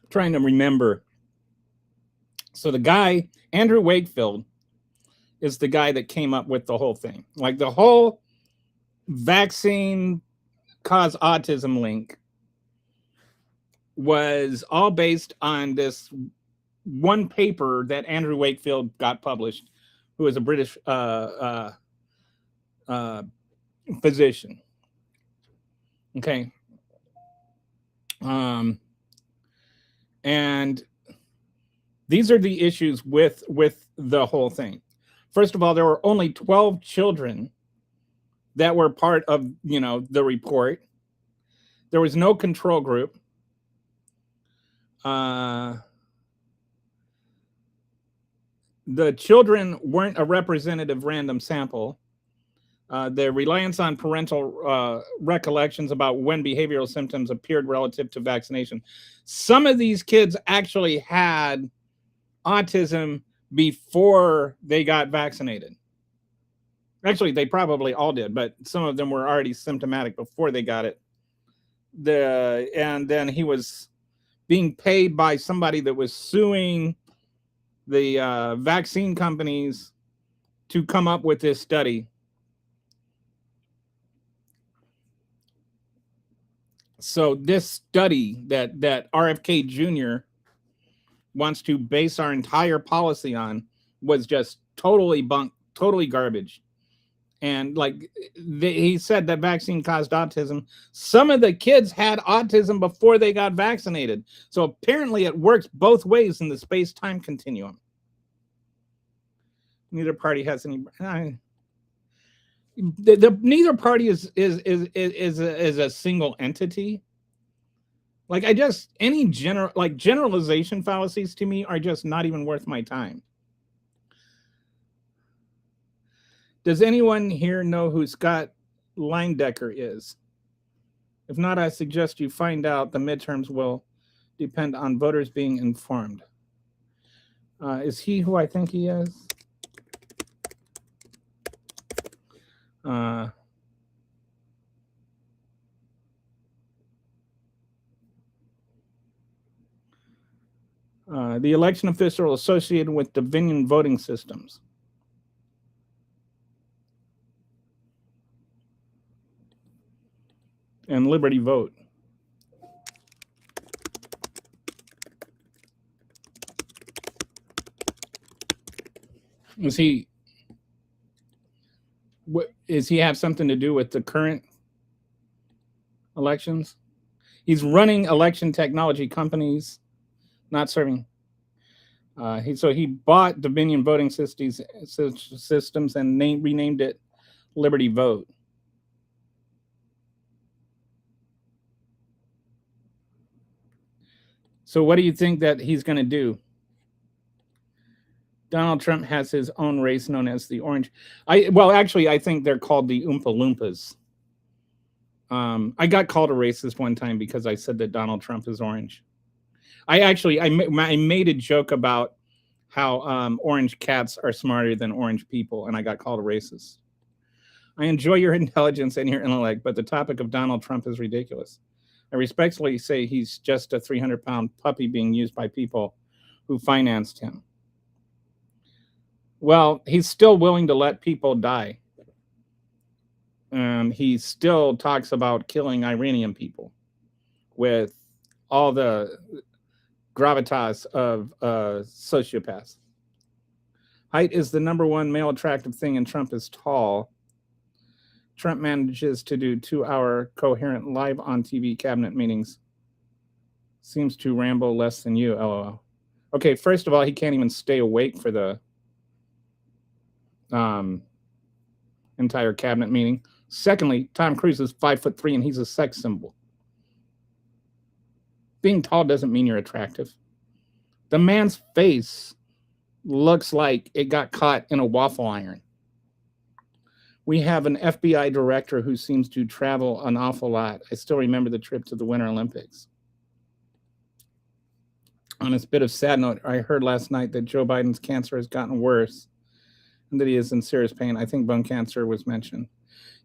Trying to remember. So the guy, Andrew Wakefield, is the guy that came up with the whole thing. Like the whole vaccine cause autism link was all based on this one paper that Andrew Wakefield got published, who is a British uh, physician. Okay. Um, and these are the issues with the whole thing. First of all, there were only 12 children that were part of, the report. There was no control group. Uh, the children weren't a representative random sample. The reliance on parental recollections about when behavioral symptoms appeared relative to vaccination. Some of these kids actually had autism before they got vaccinated. Actually, they probably all did, but some of them were already symptomatic before they got it. And then he was being paid by somebody that was suing the vaccine companies to come up with this study. So this study that RFK Jr. wants to base our entire policy on was just totally bunk, totally garbage. And like he said that vaccine caused autism. Some of the kids had autism before they got vaccinated. So apparently it works both ways in the space-time continuum. Neither party has any. Neither party is a single entity. Like any generalization fallacies to me are just not even worth my time. Does anyone here know who Scott Linedecker is? If not, I suggest you find out. The midterms will depend on voters being informed. Is he who I think he is? The election official associated with Dominion voting systems. And Liberty Vote. Does he have something to do with the current elections? He's running election technology companies, not serving. He bought Dominion voting systems and renamed it Liberty Vote. So what do you think that he's going to do? Donald Trump has his own race known as the Orange. I think they're called the Oompa Loompas. I got called a racist one time because I said that Donald Trump is orange. I made a joke about how orange cats are smarter than orange people, and I got called a racist. I enjoy your intelligence and your intellect, but the topic of Donald Trump is ridiculous. I respectfully say he's just a 300-pound puppy being used by people who financed him. Well, he's still willing to let people die. He still talks about killing Iranian people with all the gravitas of sociopaths. Height is the number one male attractive thing, and Trump is tall. Trump manages to do 2-hour coherent live on TV cabinet meetings. Seems to ramble less than you, LOL. Okay, first of all, he can't even stay awake for the entire cabinet meeting. Secondly, Tom Cruise is 5'3" and he's a sex symbol. Being tall doesn't mean you're attractive. The man's face looks like it got caught in a waffle iron. We have an FBI director who seems to travel an awful lot. I still remember the trip to the Winter Olympics. On a bit of sad note, I heard last night that Joe Biden's cancer has gotten worse and that he is in serious pain. I think bone cancer was mentioned.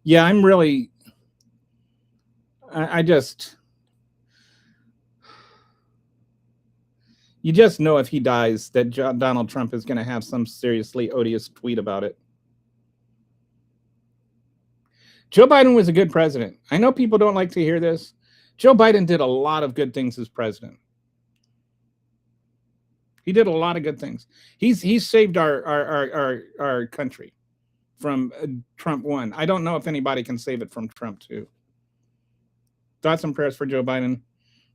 Yeah, I'm really... I just... You just know if he dies that Donald Trump is going to have some seriously odious tweet about it. Joe Biden was a good president. I know people don't like to hear this. Joe Biden did a lot of good things as president. He did a lot of good things. He's saved our country from Trump 1. I don't know if anybody can save it from Trump 2. Thoughts and prayers for Joe Biden.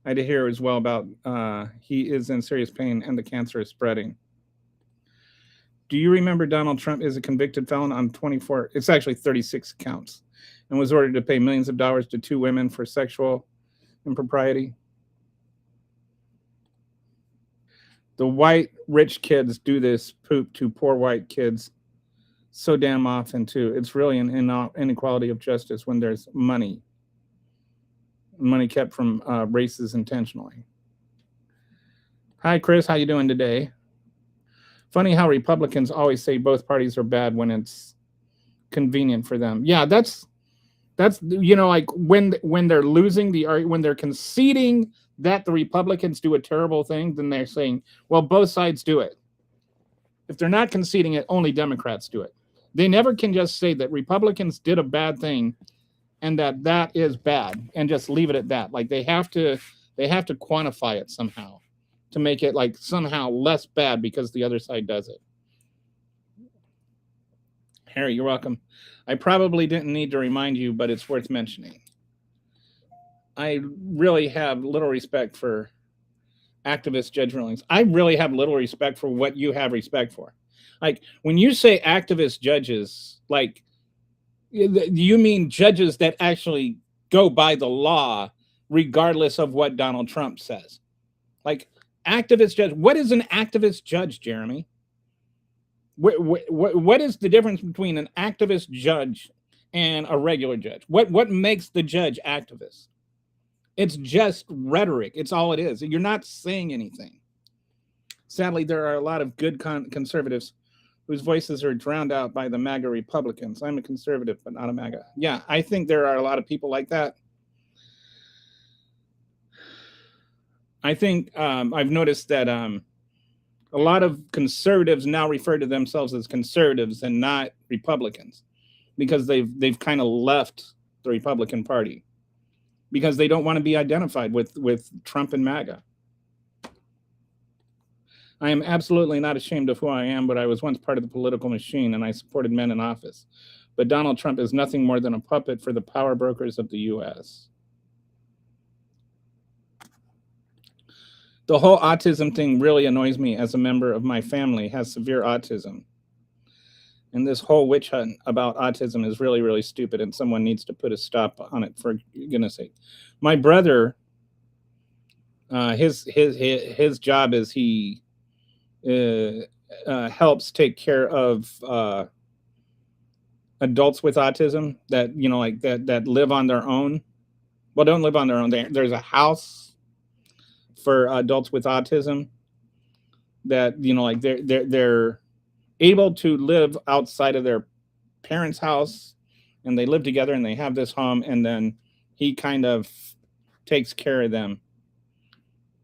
I did hear as well about he is in serious pain and the cancer is spreading. Do you remember Donald Trump is a convicted felon on 24? It's actually 36 counts, and was ordered to pay millions of dollars to 2 women for sexual impropriety. The white rich kids do this poop to poor white kids so damn often too. It's really an inequality of justice when there's money kept from races intentionally. Hi, Chris. How you doing today? Funny how Republicans always say both parties are bad when it's convenient for them. Yeah, that's like when they're losing when they're conceding that the Republicans do a terrible thing, then they're saying, well, both sides do it. If they're not conceding it, only Democrats do it. They never can just say that Republicans did a bad thing and that is bad and just leave it at that. Like they have to quantify it somehow to make it like somehow less bad because the other side does it. Harry, you're welcome. I probably didn't need to remind you, but it's worth mentioning. I really have little respect for activist judge rulings. I really have little respect for what you have respect for. Like when you say activist judges, like you mean judges that actually go by the law regardless of what Donald Trump says. Like activist judge, what is an activist judge, Jeremy? What is the difference between an activist judge and a regular judge? What makes the judge activist? It's just rhetoric. It's all it is. You're not saying anything. Sadly, there are a lot of good conservatives whose voices are drowned out by the MAGA Republicans. I'm a conservative, but not a MAGA. Yeah, I think there are a lot of people like that. I think I've noticed that a lot of conservatives now refer to themselves as conservatives and not Republicans because they've kind of left the Republican Party because they don't want to be identified with Trump and MAGA. I am absolutely not ashamed of who I am, but I was once part of the political machine and I supported men in office. But Donald Trump is nothing more than a puppet for the power brokers of the U.S. The whole autism thing really annoys me as a member of my family has severe autism. And this whole witch hunt about autism is really, really stupid, and someone needs to put a stop on it, for goodness sake. My brother, his job is he helps take care of adults with autism that, like that live on their own. Well, don't live on their own. There's a house for adults with autism that, like they're able to live outside of their parents' house, and they live together and they have this home, and then he kind of takes care of them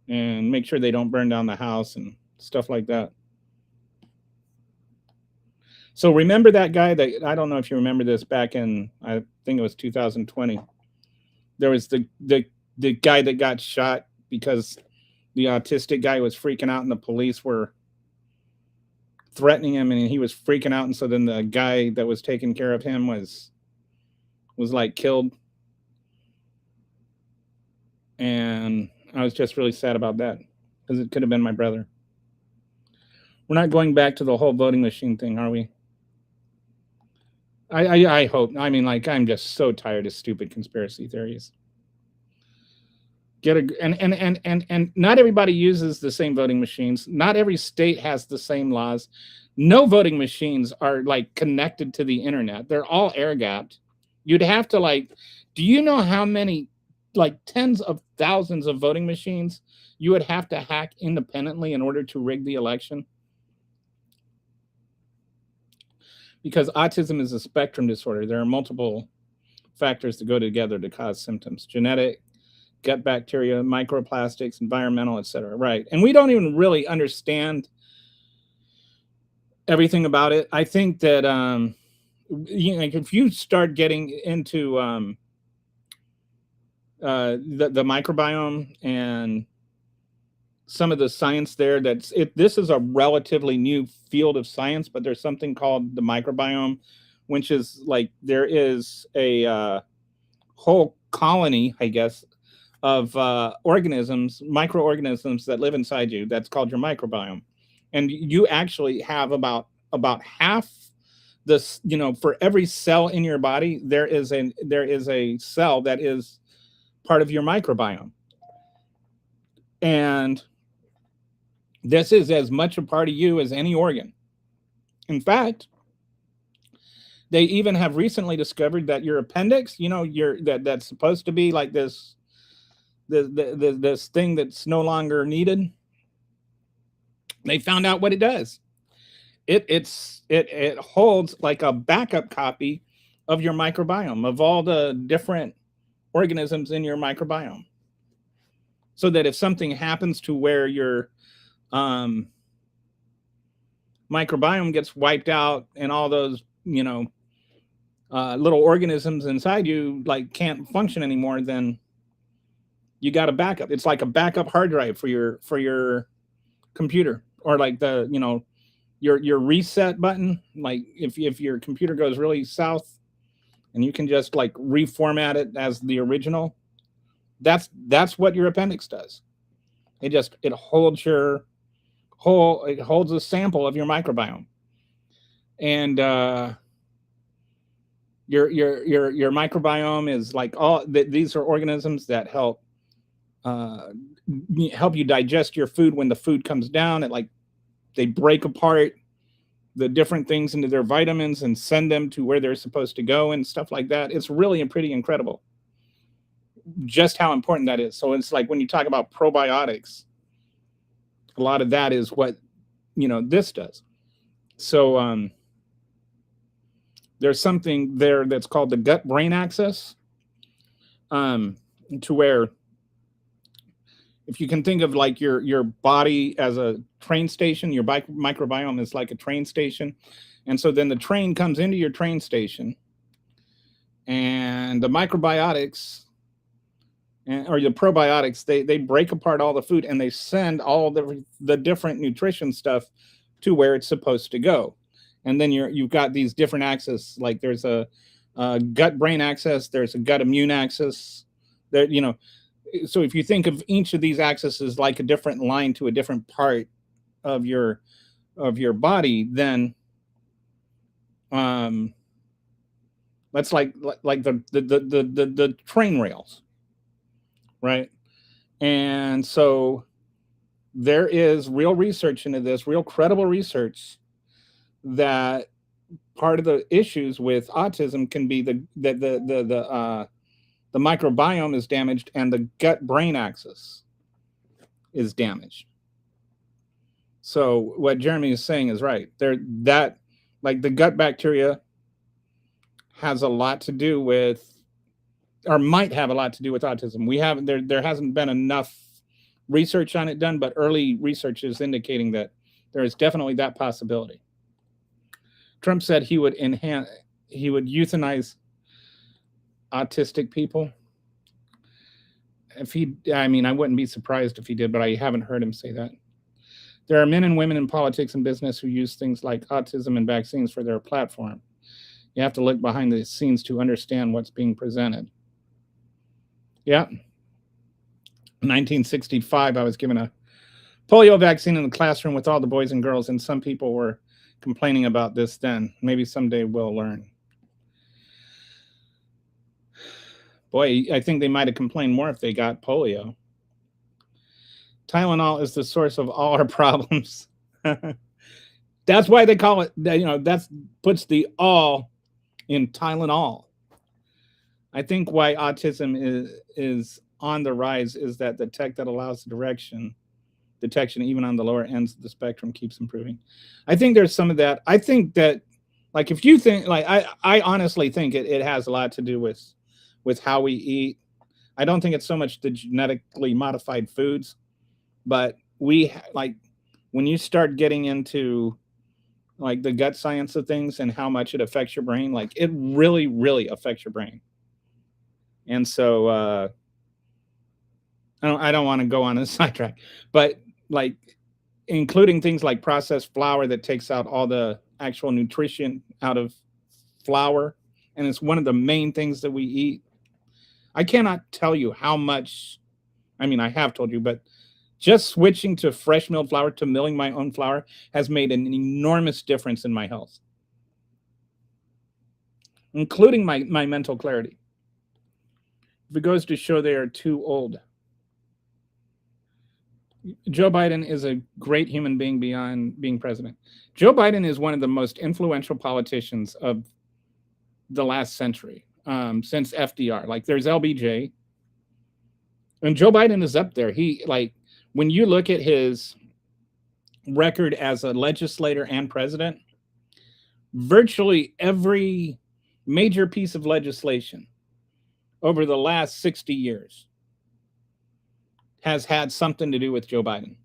and make sure they don't burn down the house and stuff like that. So remember that guy that, I don't know if you remember this, back in, I think it was 2020. There was the guy that got shot because the autistic guy was freaking out and the police were threatening him and he was freaking out. And so then the guy that was taking care of him was like killed. And I was just really sad about that because it could have been my brother. We're not going back to the whole voting machine thing, are we? I hope. I mean, like, I'm just so tired of stupid conspiracy theories. And not everybody uses the same voting machines. Not every state has the same laws. No voting machines are like connected to the internet. They're all air gapped. You'd have to, like, do you know how many, like, tens of thousands of voting machines you would have to hack independently in order to rig the election? Because autism is a spectrum disorder. There are multiple factors that go together to cause symptoms: genetic, gut bacteria, microplastics, environmental, etc. Right. And we don't even really understand everything about it. I think that if you start getting into the microbiome and some of the science there. That's it. This is a relatively new field of science, but there's something called the microbiome, which is like there is a whole colony, I guess, of organisms, microorganisms that live inside you. That's called your microbiome, and you actually have about half this. You know, for every cell in your body, there is a cell that is part of your microbiome, and this is as much a part of you as any organ. In fact, they even have recently discovered that your appendix, you know, your that's supposed to be like this thing that's no longer needed. They found out what it does. It holds like a backup copy of your microbiome, of all the different organisms in your microbiome, so that if something happens to where your um, microbiome gets wiped out and all those, you know, little organisms inside you like can't function anymore, then you got a backup. It's like a backup hard drive for your computer, or like the, you know, your reset button. Like if your computer goes really south, and you can just like reformat it as the original. That's what your appendix does. It holds your whole, it holds a sample of your microbiome, and your microbiome is like these are organisms that uh, help you digest your food when the food comes down. It like they break apart the different things into their vitamins and send them to where they're supposed to go and stuff like that. It's really pretty incredible just how important that is. So it's like when you talk about probiotics, a lot of that is what, you know, this does. So there's something there that's called the gut brain axis, um, to where if you can think of like your body as a train station, your microbiome is like a train station, and so then the train comes into your train station, and the microbiotics or the probiotics, they break apart all the food and they send all the different nutrition stuff to where it's supposed to go. And then you've got these different axes, like there's a gut brain axis, there's a gut immune axis, there, you know. So if you think of each of these axes as like a different line to a different part of your body, then um that's like the train rails, right? And so there is real research into this, real credible research, that part of the issues with autism can be the microbiome is damaged and the gut brain axis is damaged. So what Jeremy is saying is right. There, that like the gut bacteria has a lot to do with, or might have a lot to do with autism. We haven't there hasn't been enough research on it done, but early research is indicating that there is definitely that possibility. Trump said he would euthanize autistic people. If he, I mean, I wouldn't be surprised if he did, but I haven't heard him say that. There are men and women in politics and business who use things like autism and vaccines for their platform. You have to look behind the scenes to understand what's being presented. Yeah. 1965, I was given a polio vaccine in the classroom with all the boys and girls, and some people were complaining about this then. Maybe someday we'll learn. Boy, I think they might have complained more if they got polio. Tylenol is the source of all our problems. That's why they call it, you know, that's puts the all in Tylenol. I think why autism is on the rise is that the tech that allows detection even on the lower ends of the spectrum keeps improving. I think there's some of that. I think that, like, if you think, like, I honestly think it has a lot to do with how we eat. I don't think it's so much the genetically modified foods, but we, like, when you start getting into like the gut science of things and how much it affects your brain, like it really, really affects your brain. And so I don't want to go on a sidetrack, but like including things like processed flour that takes out all the actual nutrition out of flour, and it's one of the main things that we eat. I cannot tell you how much. I mean, I have told you, but just switching to fresh milled flour to milling my own flour has made an enormous difference in my health, including my mental clarity. If it goes to show they are too old. Joe Biden is a great human being beyond being president. Joe Biden is one of the most influential politicians of the last century, since FDR. Like, there's LBJ, and Joe Biden is up there. He, like, when you look at his record as a legislator and president, virtually every major piece of legislation over the last 60 years has had something to do with Joe Biden.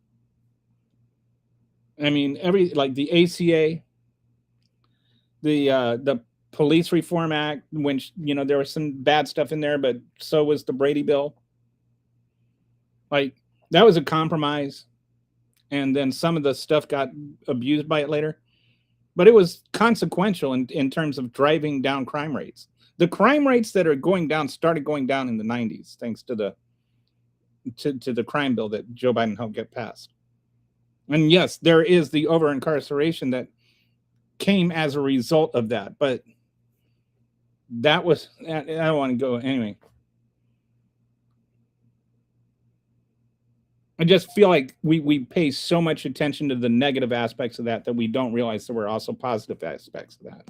I mean, like the ACA, the Police Reform Act, when there was some bad stuff in there, but so was the Brady Bill. Like, that was a compromise, and then some of the stuff got abused by it later. But it was consequential in terms of driving down crime rates. The crime rates that are going down started going down in the 90s, thanks to the crime bill that Joe Biden helped get passed. And yes, there is the over incarceration that came as a result of that. But that was, I don't want to go anyway. I just feel like we pay so much attention to the negative aspects of that we don't realize there were also positive aspects of that.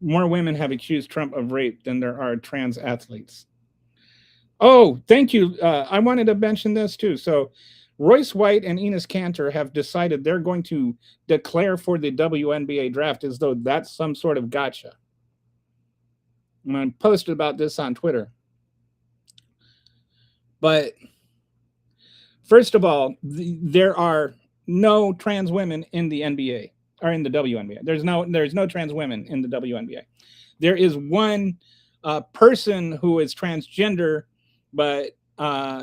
More women have accused Trump of rape than there are trans athletes. Oh, thank you. I wanted to mention this too. So Royce White and Enes Kanter have decided they're going to declare for the WNBA draft as though that's some sort of gotcha. And I posted about this on Twitter. But first of all, there are no trans women in the NBA or in the WNBA. There's no trans women in the WNBA. There is one person who is transgender, but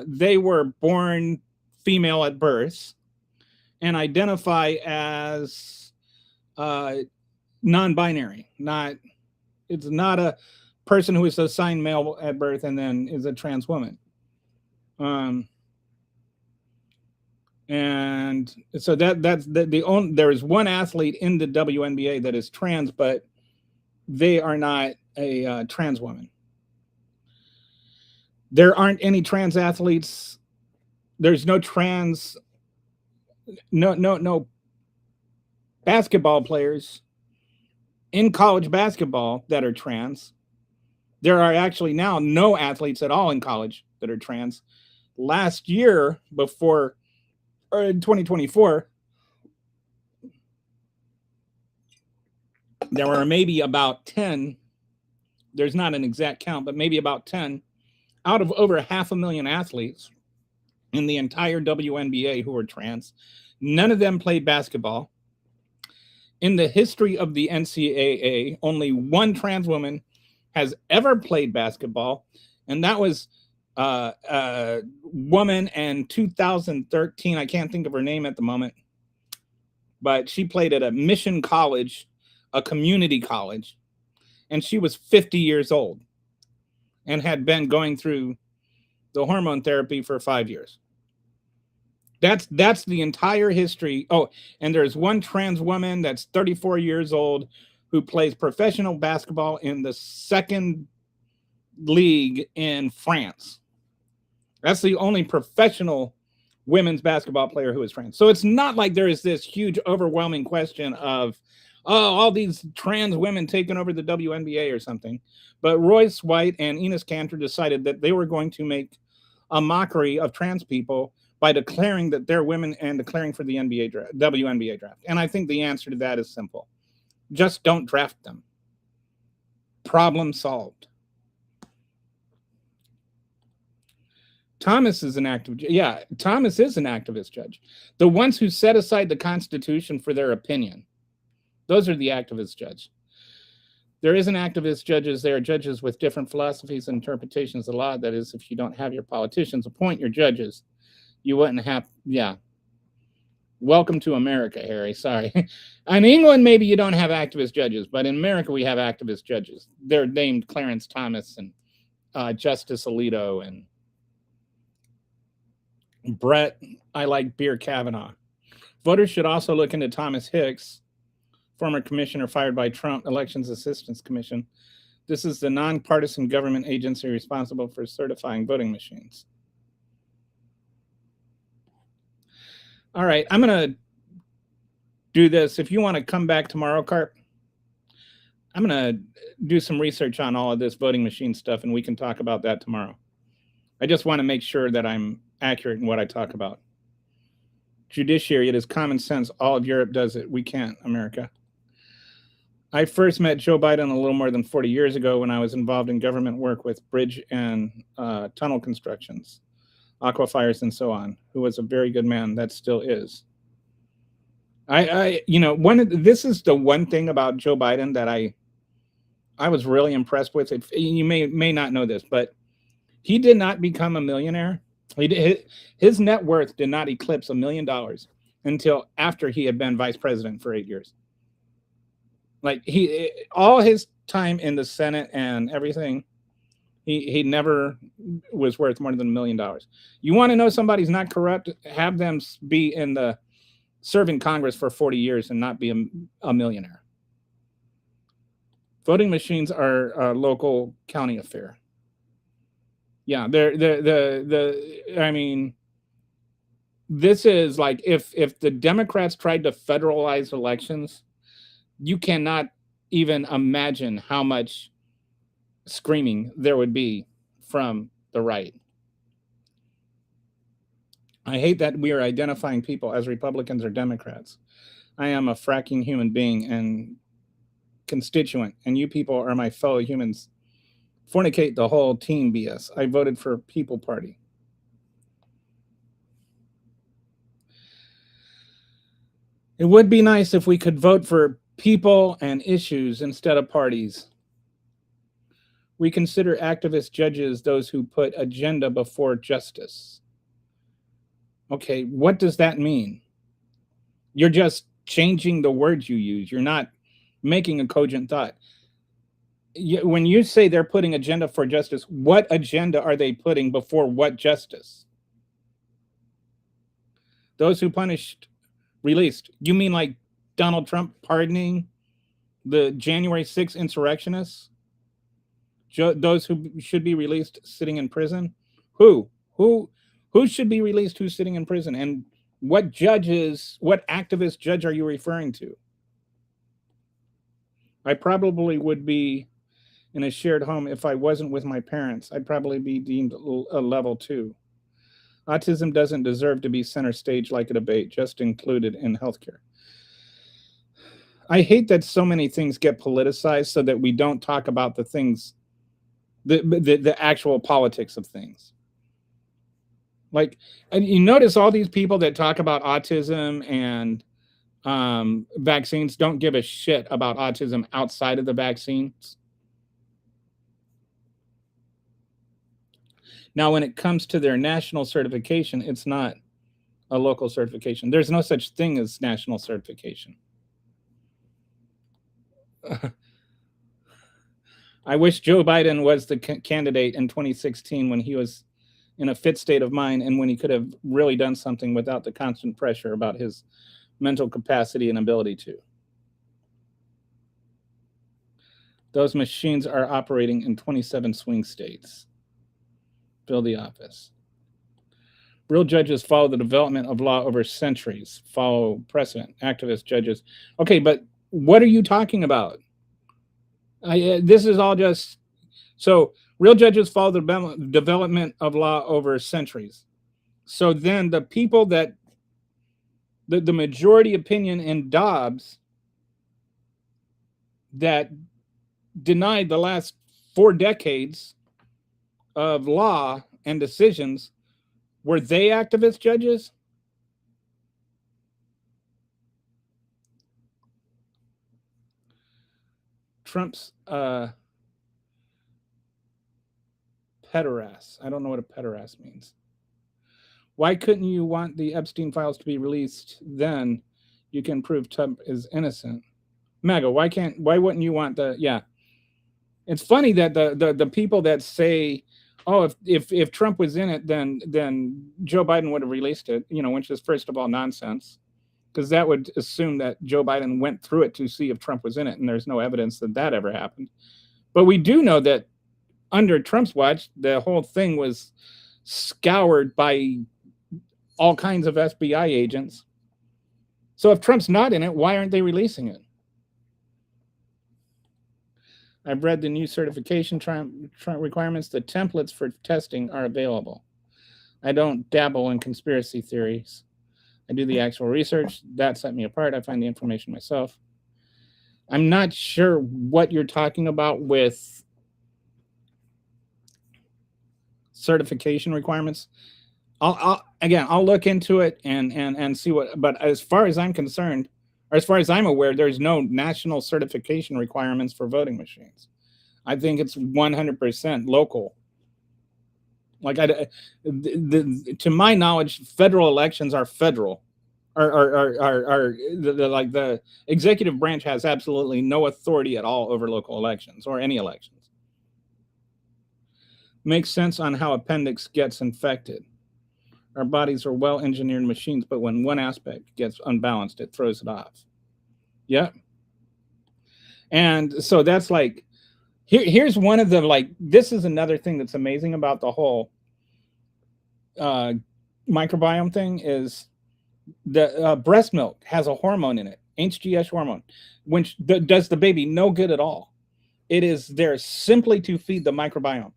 they were born female at birth and identify as non-binary. It's not a person who is assigned male at birth and then is a trans woman. And so that's the only, there is one athlete in the WNBA that is trans, but they are not a trans woman. There aren't any trans athletes. There's no basketball players in college basketball that are trans. There are actually now no athletes at all in college that are trans. Last year, in 2024, there were maybe about 10. There's not an exact count, but maybe about 10 out of over 500,000 athletes in the entire WNBA who were trans. None of them played basketball. In the history of the NCAA, only one trans woman has ever played basketball, and that was a woman in 2013. I can't think of her name at the moment, but she played at a mission college, a community college, and she was 50 years old and had been going through the hormone therapy for 5 years. That's the entire history. Oh, and there's one trans woman that's 34 years old who plays professional basketball in the second league in France. That's the only professional women's basketball player who is trans. So it's not like there is this huge, overwhelming question of, all these trans women taking over the WNBA or something. But Royce White and Enes Kanter decided that they were going to make a mockery of trans people by declaring that they're women and declaring for the WNBA draft. And I think the answer to that is simple. Just don't draft them. Problem solved. Thomas is an activist. Yeah, Thomas is an activist judge. The ones who set aside the Constitution for their opinion, those are the activist judges. There isn't activist judges. There are judges with different philosophies and interpretations of the law. That is, if you don't have your politicians appoint your judges, You wouldn't have, yeah. Welcome to America, Harry. Sorry. In England, maybe you don't have activist judges, but in America, we have activist judges. They're named Clarence Thomas and Justice Alito and Brett. I like Beer Kavanaugh. Voters should also look into Thomas Hicks, former commissioner fired by Trump Elections Assistance Commission. This is the nonpartisan government agency responsible for certifying voting machines. All right, I'm going to do this. If you want to come back tomorrow, Carp, I'm going to do some research on all of this voting machine stuff, and we can talk about that tomorrow. I just want to make sure that I'm accurate in what I talk about. Judiciary, it is common sense. All of Europe does it. We can't, America. I first met Joe Biden a little more than 40 years ago when I was involved in government work with bridge and tunnel constructions, aquifers, and so on, who was a very good man. That still is. This is the one thing about Joe Biden that I was really impressed with. You may not know this, but he did not become a millionaire. His net worth did not eclipse $1 million until after he had been vice president for 8 years. Like all his time in the Senate and everything, he never was worth more than $1 million. You want to know somebody's not corrupt? Have them be in the serving Congress for 40 years and not be a millionaire. Voting machines are a local county affair. Yeah, I mean, this is like if the Democrats tried to federalize elections, you cannot even imagine how much screaming there would be from the right. I hate that we are identifying people as Republicans or Democrats. I am a fracking human being and constituent, and you people are my fellow humans. Fornicate the whole team BS. I voted for People Party. It would be nice if we could vote for people and issues instead of parties. We consider activist judges those who put agenda before justice. Okay, what does that mean? You're just changing the words you use. You're not making a cogent thought. When you say they're putting agenda for justice, what agenda are they putting before what justice? Those who punished, released. You mean like Donald Trump pardoning the January 6th insurrectionists? Those who should be released sitting in prison? Who should be released who's sitting in prison? And what activist judge are you referring to? I probably would be in a shared home if I wasn't with my parents. I'd probably be deemed a level 2. Autism doesn't deserve to be center stage like a debate, just included in healthcare. I hate that so many things get politicized so that we don't talk about the things, the actual politics of things. Like, and you notice all these people that talk about autism and vaccines don't give a shit about autism outside of the vaccines. Now, when it comes to their national certification, it's not a local certification. There's no such thing as national certification. I wish Joe Biden was the candidate in 2016 when he was in a fit state of mind and when he could have really done something without the constant pressure about his mental capacity and ability to. Those machines are operating in 27 swing states. Fill the office. Real judges follow the development of law over centuries, follow precedent, activist judges. Okay, but what are you talking about? This is all just... So real judges follow the development of law over centuries. So then the people that... The majority opinion in Dobbs that denied the last 4 decades of law and decisions, were they activist judges? Trump's pederast. I don't know what a pederast means. Why couldn't you want the Epstein files to be released? Then you can prove Trump is innocent. Mega, why wouldn't you want the yeah? It's funny that the people that say, oh, if Trump was in it, then Joe Biden would have released it, which is first of all nonsense, because that would assume that Joe Biden went through it to see if Trump was in it, and there's no evidence that that ever happened. But we do know that under Trump's watch, the whole thing was scoured by all kinds of FBI agents. So if Trump's not in it, why aren't they releasing it? I've read the new certification requirements. The templates for testing are available. I don't dabble in conspiracy theories. I do the actual research. That set me apart. I find the information myself. I'm not sure what you're talking about with certification requirements. I'll look into it and see what. But as far as I'm concerned, or as far as I'm aware, there's no national certification requirements for voting machines. I think it's 100% local. Like to my knowledge, federal elections are federal. Like the executive branch has absolutely no authority at all over local elections or any elections. Makes sense on how appendix gets infected. Our bodies are well engineered machines, but when one aspect gets unbalanced, it throws it off. Yep. And so that's like, here's one of the, like, this is another thing that's amazing about the whole microbiome thing is the breast milk has a hormone in it, HGH hormone, which does the baby no good at all. It is there simply to feed the microbiome.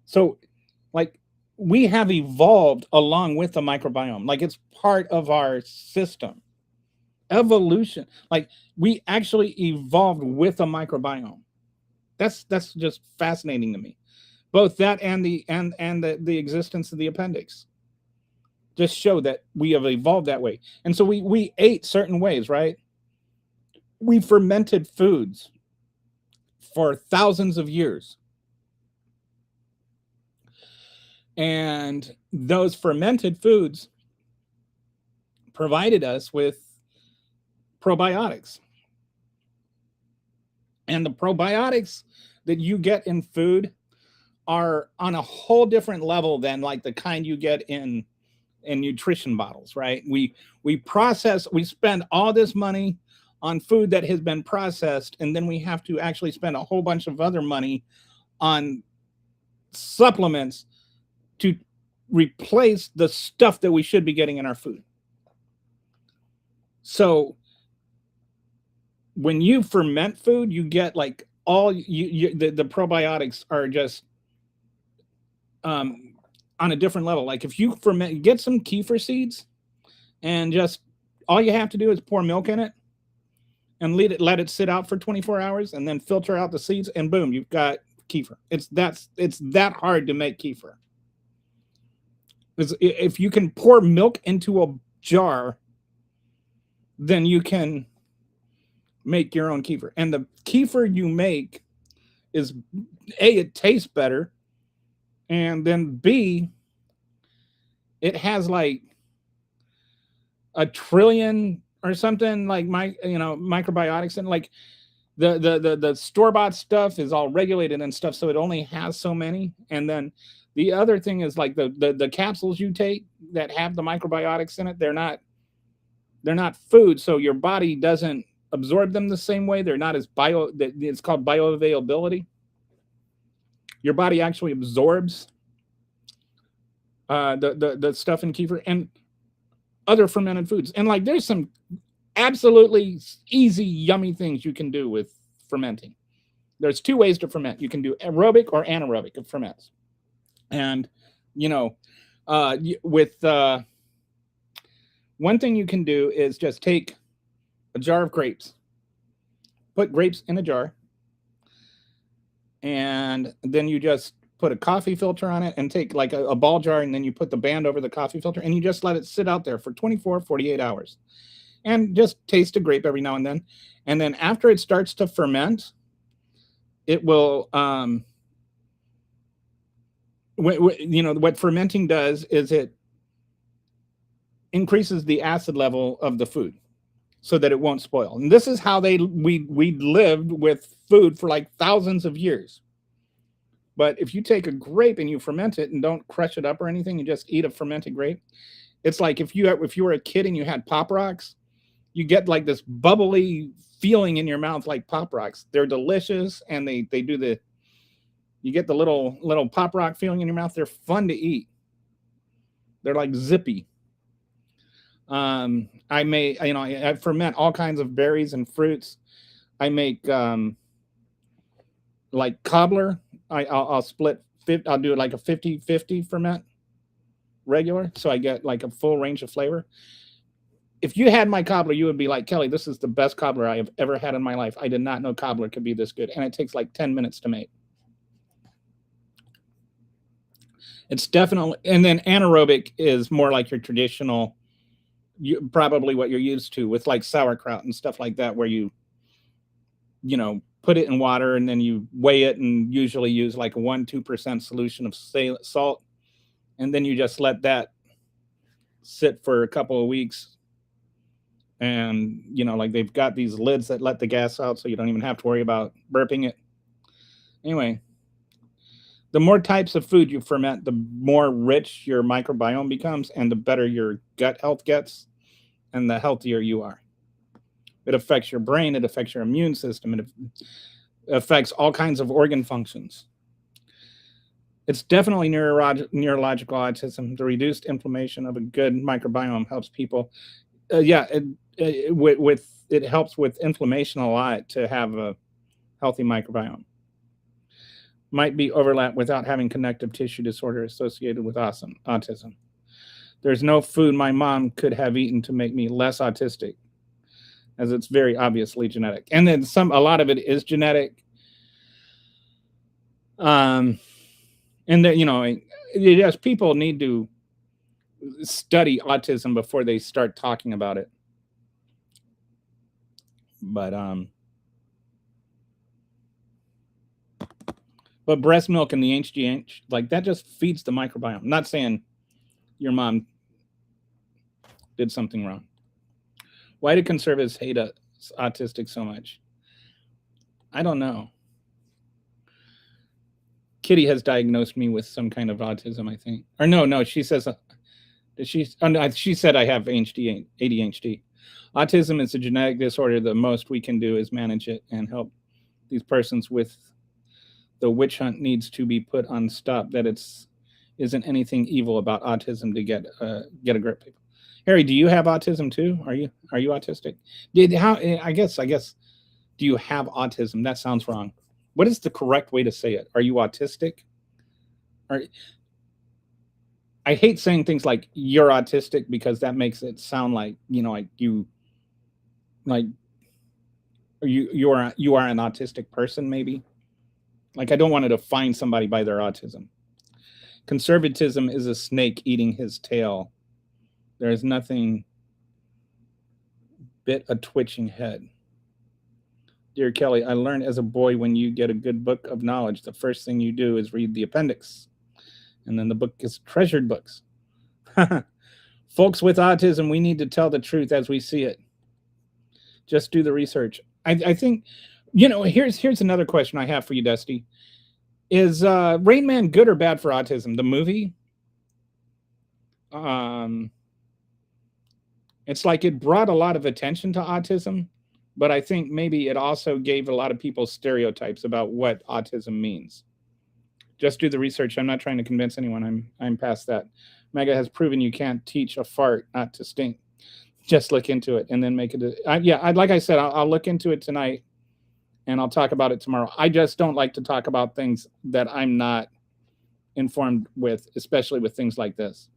So, like, we have evolved along with the microbiome. Like, it's part of our system. Evolution. Like, we actually evolved with a microbiome. That's just fascinating to me. Both that and the existence of the appendix just show that we have evolved that way. And so we ate certain ways, right? We fermented foods for thousands of years. And those fermented foods provided us with probiotics. And the probiotics that you get in food are on a whole different level than like the kind you get in nutrition bottles, right? We spend all this money on food that has been processed, and then we have to actually spend a whole bunch of other money on supplements to replace the stuff that we should be getting in our food. So when you ferment food, you get like all the probiotics are just on a different level. Like if you ferment, get some kefir seeds, and just all you have to do is pour milk in it and let it sit out for 24 hours, and then filter out the seeds, and boom, you've got kefir. It's that hard to make kefir. If you can pour milk into a jar, then you can make your own kefir. And the kefir you make is A, it tastes better, and then B, it has like a trillion or something like microbiotics, and like the store-bought stuff is all regulated and stuff, so it only has so many. And then the other thing is like the capsules you take that have the microbiotics in it, they're not food, so your body doesn't absorb them the same way. They're not as it's called bioavailability. Your body actually absorbs the stuff in kefir and other fermented foods. And like there's some absolutely easy, yummy things you can do with fermenting. There's two ways to ferment. You can do aerobic or anaerobic. It ferments. And, with one thing you can do is just take a jar of grapes, put grapes in a jar, and then you just put a coffee filter on it and take like a ball jar, and then you put the band over the coffee filter, and you just let it sit out there for 24, 48 hours. And just taste a grape every now and then. And then after it starts to ferment, it will, what fermenting does is it increases the acid level of the food so that it won't spoil. And this is how we lived with food for like thousands of years. But if you take a grape and you ferment it and don't crush it up or anything, you just eat a fermented grape. It's like if you were a kid and you had Pop Rocks, you get like this bubbly feeling in your mouth like Pop Rocks. They're delicious, and they do the you get the little Pop Rock feeling in your mouth. They're fun to eat. They're like zippy. I may I ferment all kinds of berries and fruits. I make like cobbler. I'll split. I'll do it like a 50-50 ferment regular, so I get like a full range of flavor. If you had my cobbler, you would be like, Kelly, this is the best cobbler I have ever had in my life. I did not know cobbler could be this good, and it takes like 10 minutes to make. It's definitely, and then anaerobic is more like your traditional, probably what you're used to with like sauerkraut and stuff like that, where put it in water and then you weigh it and usually use like a 1-2% solution of salt, and then you just let that sit for a couple of weeks. And like they've got these lids that let the gas out, so you don't even have to worry about burping it. Anyway, the more types of food you ferment, the more rich your microbiome becomes, and the better your gut health gets, and the healthier you are. It affects your brain, it affects your immune system, it affects all kinds of organ functions. It's definitely neurological autism. The reduced inflammation of a good microbiome helps people. It helps with inflammation a lot to have a healthy microbiome. Might be overlap without having connective tissue disorder associated with autism. There's no food my mom could have eaten to make me less autistic, as it's very obviously genetic. And then a lot of it is genetic. And yes, people need to study autism before they start talking about it. But breast milk and the HGH, like that just feeds the microbiome. I'm not saying your mom did something wrong. Why do conservatives hate us autistic so much? I don't know. Kitty has diagnosed me with some kind of autism, I think. Or no, she says she said I have ADHD. Autism is a genetic disorder. The most we can do is manage it and help these persons with the witch hunt needs to be put on stop. That isn't anything evil about autism to get a grip. People. Harry, do you have autism too? Are you autistic? I guess do you have autism? That sounds wrong. What is the correct way to say it? Are you autistic? I hate saying things like you're autistic because that makes it sound like you are an autistic person, maybe. Like I don't want to define somebody by their autism. Conservatism is a snake eating his tail. There is nothing but a twitching head. Dear Kelly, I learned as a boy when you get a good book of knowledge, the first thing you do is read the appendix. And then the book is treasured books. Folks with autism, we need to tell the truth as we see it. Just do the research. I think, here's another question I have for you, Dusty. Is Rain Man good or bad for autism? The movie? It's like it brought a lot of attention to autism, but I think maybe it also gave a lot of people stereotypes about what autism means. Just do the research. I'm not trying to convince anyone. I'm past that. Mega has proven you can't teach a fart not to stink. Just look into it and then make it. Like I said, I'll look into it tonight, and I'll talk about it tomorrow. I just don't like to talk about things that I'm not informed with, especially with things like this.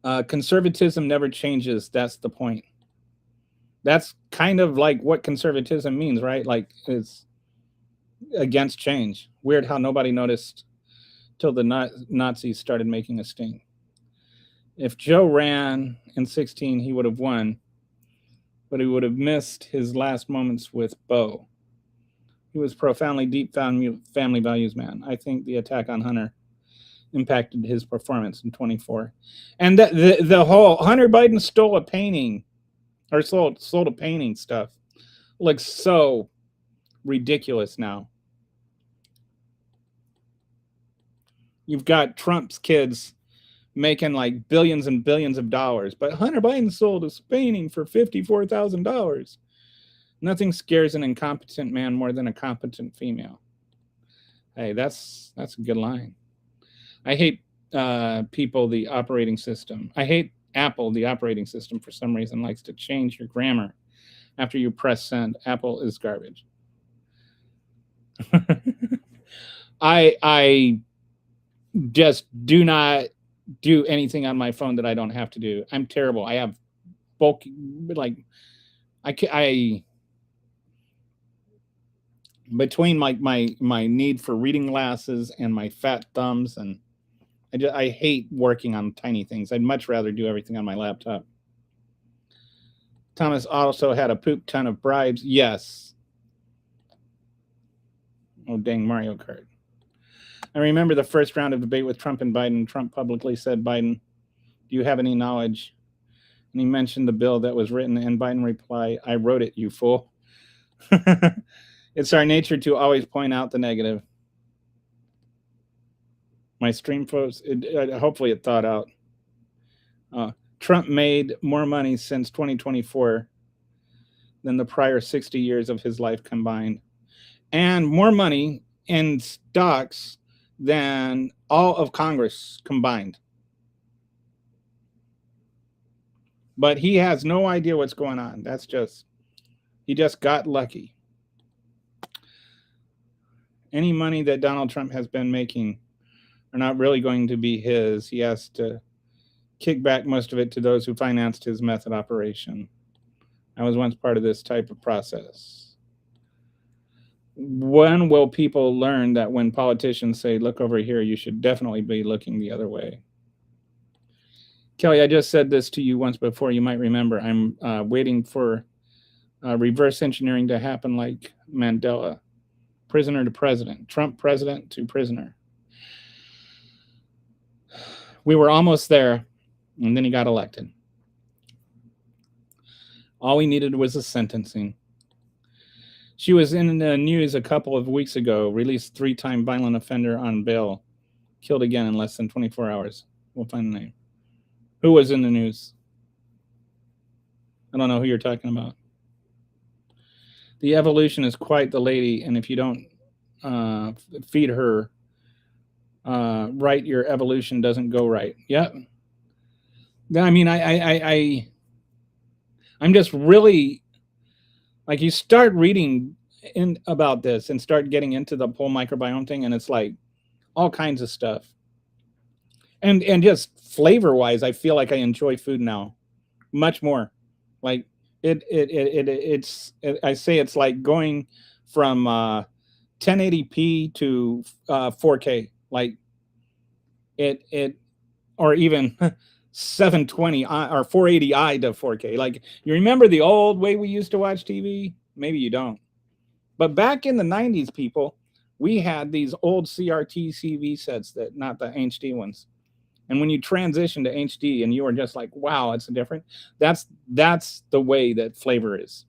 Conservatism never changes. That's the point. That's kind of like what conservatism means, right? Like it's against change. Weird how nobody noticed till the Nazis started making a sting. If Joe ran in 16, he would have won, but he would have missed his last moments with Bo. He was profoundly deep family values man. I think the attack on Hunter impacted his performance in 24. And the whole Hunter Biden stole a painting or sold a painting stuff looks so ridiculous now. You've got Trump's kids making like billions and billions of dollars, but Hunter Biden sold a painting for $54,000. Nothing scares an incompetent man more than a competent female. Hey, that's a good line. I hate people, the operating system. I hate Apple, the operating system, for some reason likes to change your grammar after you press send. Apple is garbage. I just do not do anything on my phone that I don't have to do. I'm terrible. I have bulky, like I between my need for reading glasses and my fat thumbs, and I hate working on tiny things. I'd much rather do everything on my laptop. Thomas also had a poop ton of bribes. Yes. Oh, dang, Mario Kart. I remember the first round of debate with Trump and Biden. Trump publicly said, Biden, do you have any knowledge? And he mentioned the bill that was written, and Biden replied, I wrote it, you fool. It's our nature to always point out the negative. My stream folks, hopefully it thought out. Trump made more money since 2024 than the prior 60 years of his life combined, and more money in stocks than all of Congress combined. But he has no idea what's going on. He just got lucky. Any money that Donald Trump has been making are not really going to be his. He has to kick back most of it to those who financed his method operation. I was once part of this type of process. When will people learn that when politicians say, look over here, you should definitely be looking the other way? Kelly, I just said this to you once before. You might remember. I'm waiting for reverse engineering to happen like Mandela. Prisoner to president. Trump president to prisoner. We were almost there, and then he got elected. All we needed was a sentencing. She was in the news a couple of weeks ago, released 3-time violent offender on bail, killed again in less than 24 hours. We'll find the name. Who was in the news? I don't know who you're talking about. The evolution is quite the lady, and if you don't feed her right, your evolution doesn't go right. Yep. I mean, I'm just really, like, you start reading in about this and start getting into the whole microbiome thing, and it's like all kinds of stuff. And just flavor wise, I feel like I enjoy food now much more. Like I say it's like going from 1080p to 4K. Like it or even 720 or 480i to 4K. Like, you remember the old way we used to watch TV? Maybe you don't. But back in the 90s, people, we had these old CRT TV sets, that not the HD ones. And when you transition to HD and you are just like, wow, it's different. That's the way that flavor is.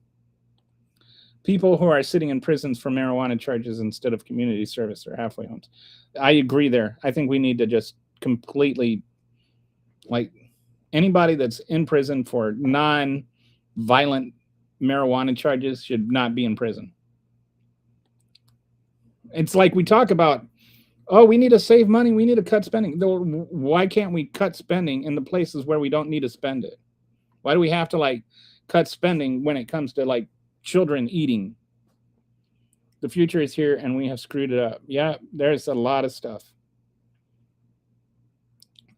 People who are sitting in prisons for marijuana charges instead of community service or halfway homes. I agree there. I think we need to just completely, like, anybody that's in prison for non-violent marijuana charges should not be in prison. It's like we talk about, oh, we need to save money, we need to cut spending. Why can't we cut spending in the places where we don't need to spend it? Why do we have to, like, cut spending when it comes to, like, children eating? The future is here and we have screwed it up. Yeah, there's a lot of stuff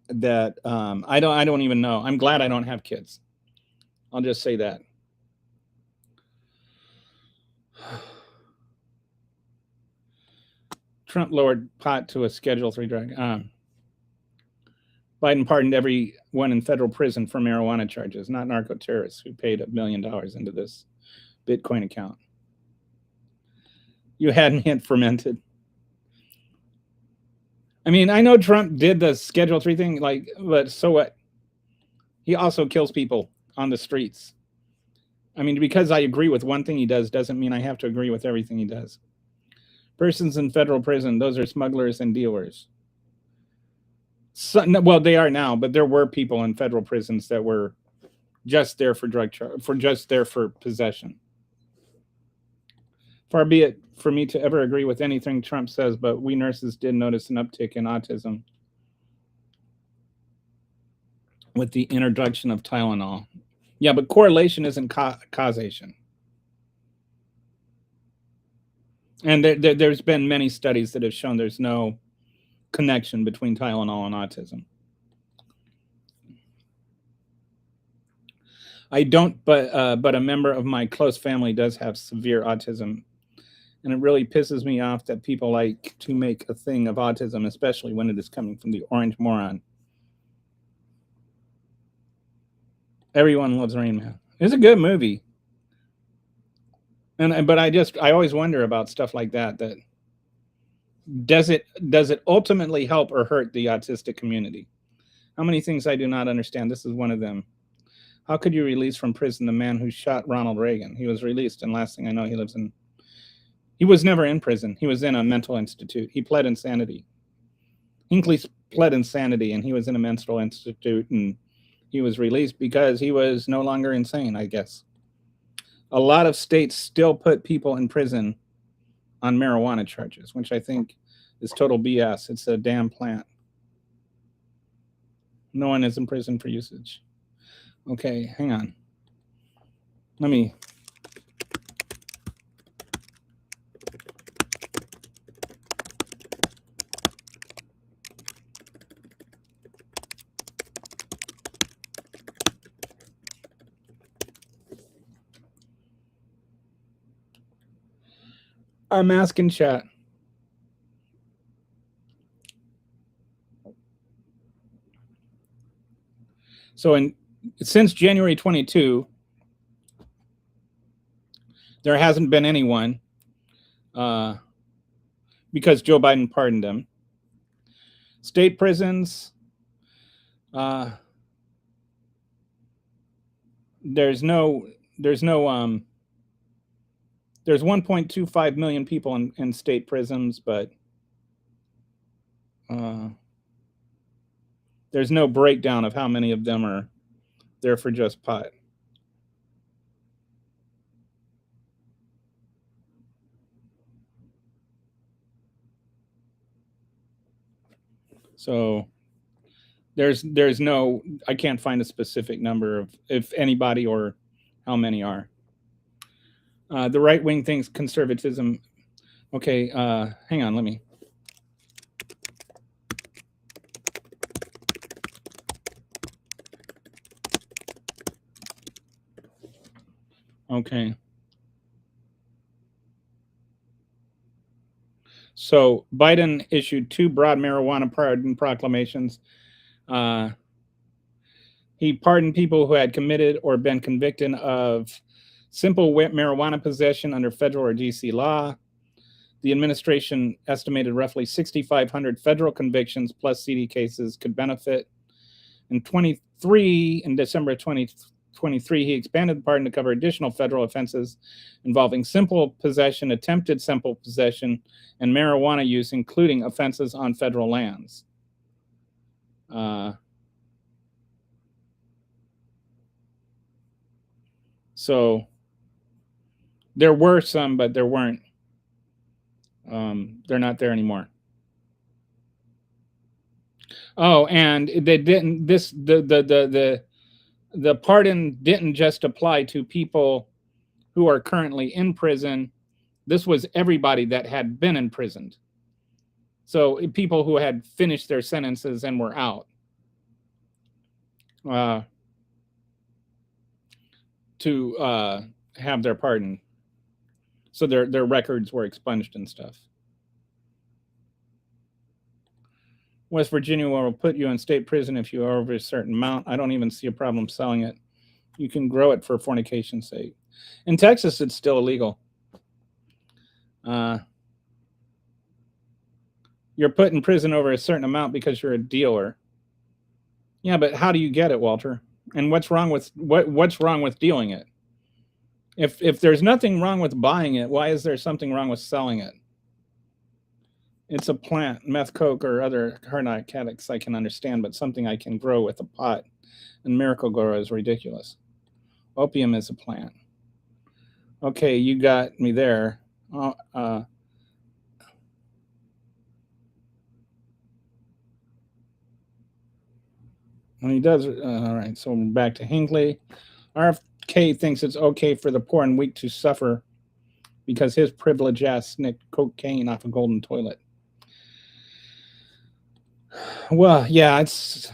that I don't even know. I'm glad I don't have kids. I'll just say that. Trump lowered pot to a Schedule 3 drug. Biden pardoned everyone in federal prison for marijuana charges, not narco terrorists who paid $1 million into this Bitcoin account. You had me at fermented. I mean, I know Trump did the Schedule 3 thing, like, but so what? He also kills people on the streets. I mean, because I agree with one thing he does doesn't mean I have to agree with everything he does. Persons in federal prison, those are smugglers and dealers. So, well, they are now, but there were people in federal prisons that were just there for just there for possession. Far be it for me to ever agree with anything Trump says, but we nurses did notice an uptick in autism with the introduction of Tylenol. Yeah, but correlation isn't causation. And there's been many studies that have shown there's no connection between Tylenol and autism. I don't, but a member of my close family does have severe autism, and it really pisses me off that people like to make a thing of autism, especially when it is coming from the orange moron. Everyone loves Rain Man. It's a good movie, but I always wonder about stuff like that. That does it ultimately help or hurt the autistic community? How many things I do not understand. This is one of them. How could you release from prison the man who shot Ronald Reagan? He was released, and last thing I know, he was never in prison. He was in a mental institute. He pled insanity. Hinckley pled insanity, and he was in a mental institute, and he was released because he was no longer insane, I guess. A lot of states still put people in prison on marijuana charges, which I think is total BS. It's a damn plant. No one is in prison for usage. Okay, hang on. Let me. I'm asking chat. So since January 22, there hasn't been anyone because Joe Biden pardoned them. State prisons, there's 1.25 million people in state prisons, but there's no breakdown of how many of them are there for just pot. So there's no, I can't find a specific number of if anybody or how many are. The right wing thinks conservatism. Okay, hang on, let me. Okay. So Biden issued 2 broad marijuana pardon proclamations. He pardoned people who had committed or been convicted of simple marijuana possession under federal or DC law. The administration estimated roughly 6,500 federal convictions plus CD cases could benefit. In December 2023, he expanded the pardon to cover additional federal offenses involving simple possession, attempted simple possession, and marijuana use, including offenses on federal lands. So there were some, but there weren't. They're not there anymore. Oh, and they didn't. The pardon didn't just apply to people who are currently in prison. This was everybody that had been imprisoned. So people who had finished their sentences and were out. To have their pardon. So their records were expunged and stuff. West Virginia will put you in state prison if you are over a certain amount. I don't even see a problem selling it. You can grow it for fornication's sake. In Texas, it's still illegal. You're put in prison over a certain amount because you're a dealer. Yeah, but how do you get it, Walter? And what's wrong with what's wrong with dealing it? If there's nothing wrong with buying it, why is there something wrong with selling it? It's a plant, meth, coke, or other hard narcotics I can understand, but something I can grow with a pot and miracle grow is ridiculous. Opium is a plant. Okay, you got me there. When he does, all right. So we're back to Hinckley. RFK thinks it's okay for the poor and weak to suffer because his privileged ass snicked cocaine off a golden toilet. Well, yeah, it's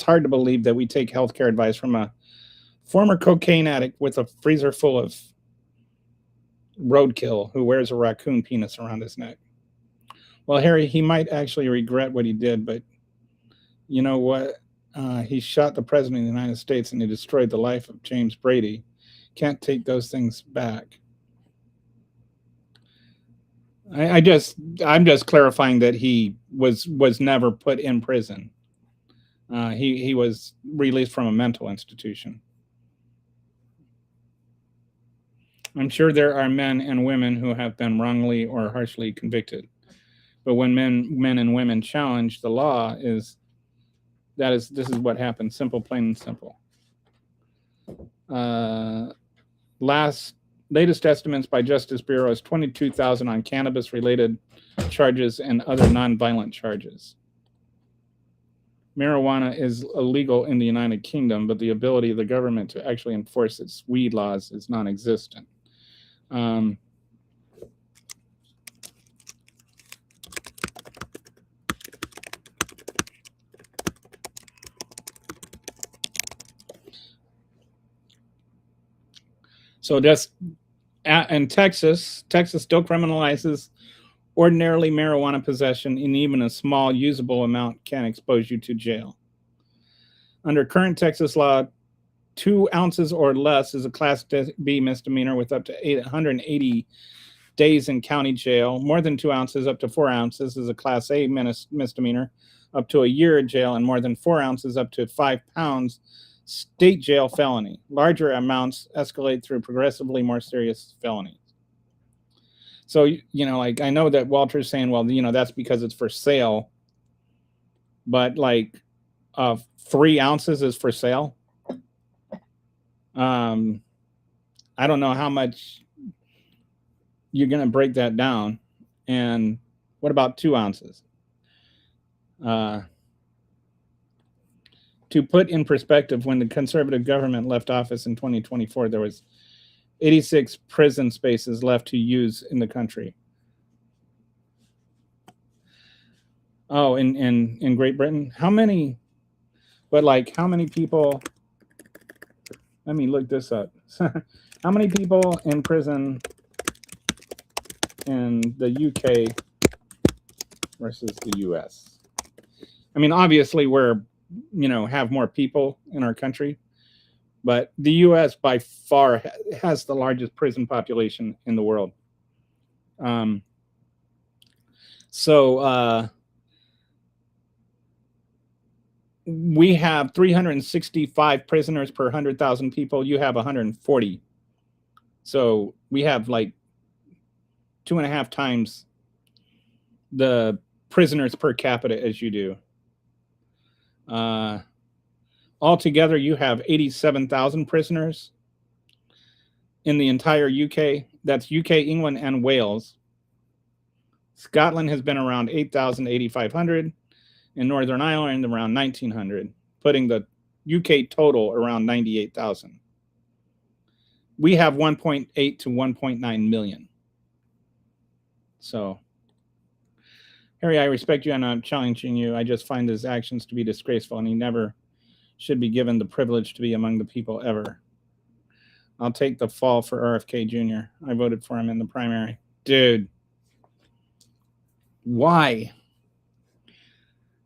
hard to believe that we take healthcare advice from a former cocaine addict with a freezer full of roadkill who wears a raccoon penis around his neck. Well, Harry, he might actually regret what he did, but you know what? He shot the president of the United States and he destroyed the life of James Brady. Can't take those things back. I'm just clarifying that he was never put in prison. He was released from a mental institution. I'm sure there are men and women who have been wrongly or harshly convicted, but when men and women challenge the law, this is what happens. Simple, plain and simple. Latest estimates by Justice Bureau is 22,000 on cannabis-related charges and other nonviolent charges. Marijuana is illegal in the United Kingdom, but the ability of the government to actually enforce its weed laws is non-existent. So just in Texas still criminalizes ordinarily marijuana possession, and even a small usable amount can expose you to jail. Under current Texas law, 2 ounces or less is a Class B misdemeanor with up to 180 days in county jail. More than 2 ounces, up to 4 ounces, is a Class A misdemeanor, up to a year in jail, and more than 4 ounces, up to 5 pounds, state jail felony. Larger amounts escalate through progressively more serious felonies. So, like, I know that Walter's saying, well, that's because it's for sale, but like 3 ounces is for sale. I don't know how much you're going to break that down. And what about 2 ounces? To put in perspective, when the conservative government left office in 2024, there was 86 prison spaces left to use in the country. Oh, in Great Britain? How many? But like, how many people? Let me look this up. How many people in prison in the UK versus the US? I mean, obviously we're, have more people in our country, but the US by far has the largest prison population in the world. We have 365 prisoners per 100,000 people. You have 140. So we have like 2.5 times the prisoners per capita as you do. Altogether, you have 87,000 prisoners in the entire UK. That's UK, England, and Wales. Scotland has been around 8,000 to 8,500. In Northern Ireland, around 1,900, putting the UK total around 98,000. We have 1.8 to 1.9 million. So, Harry, I respect you and I'm challenging you. I just find his actions to be disgraceful, and he never should be given the privilege to be among the people ever. I'll take the fall for RFK Jr. I voted for him in the primary. Dude, why?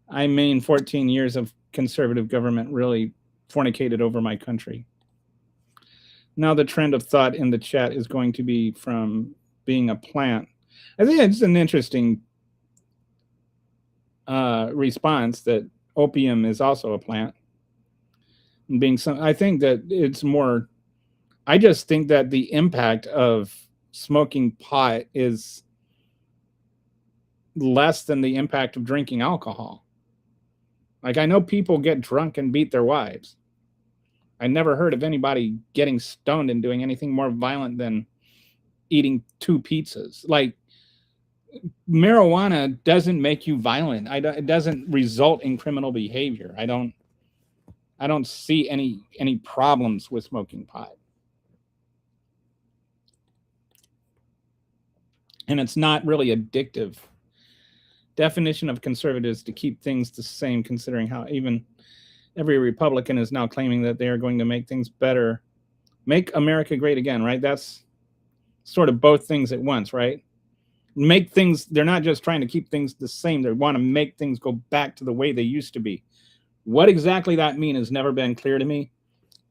I mean, 14 years of conservative government really fornicated over my country. Now the trend of thought in the chat is going to be from being a plant. I think it's an interesting response that opium is also a plant. And being some, I think that it's more. I just think that the impact of smoking pot is less than the impact of drinking alcohol. Like I know people get drunk and beat their wives. I never heard of anybody getting stoned and doing anything more violent than eating two pizzas. Like marijuana doesn't make you violent. It doesn't result in criminal behavior. I don't see any problems with smoking pot. And it's not really addictive. Definition of conservatives to keep things the same, considering how even every Republican is now claiming that they are going to make things better, make America great again, right? That's sort of both things at once, right? Make things, they're not just trying to keep things the same, they want to make things go back to the way they used to be. What exactly that mean has never been clear to me.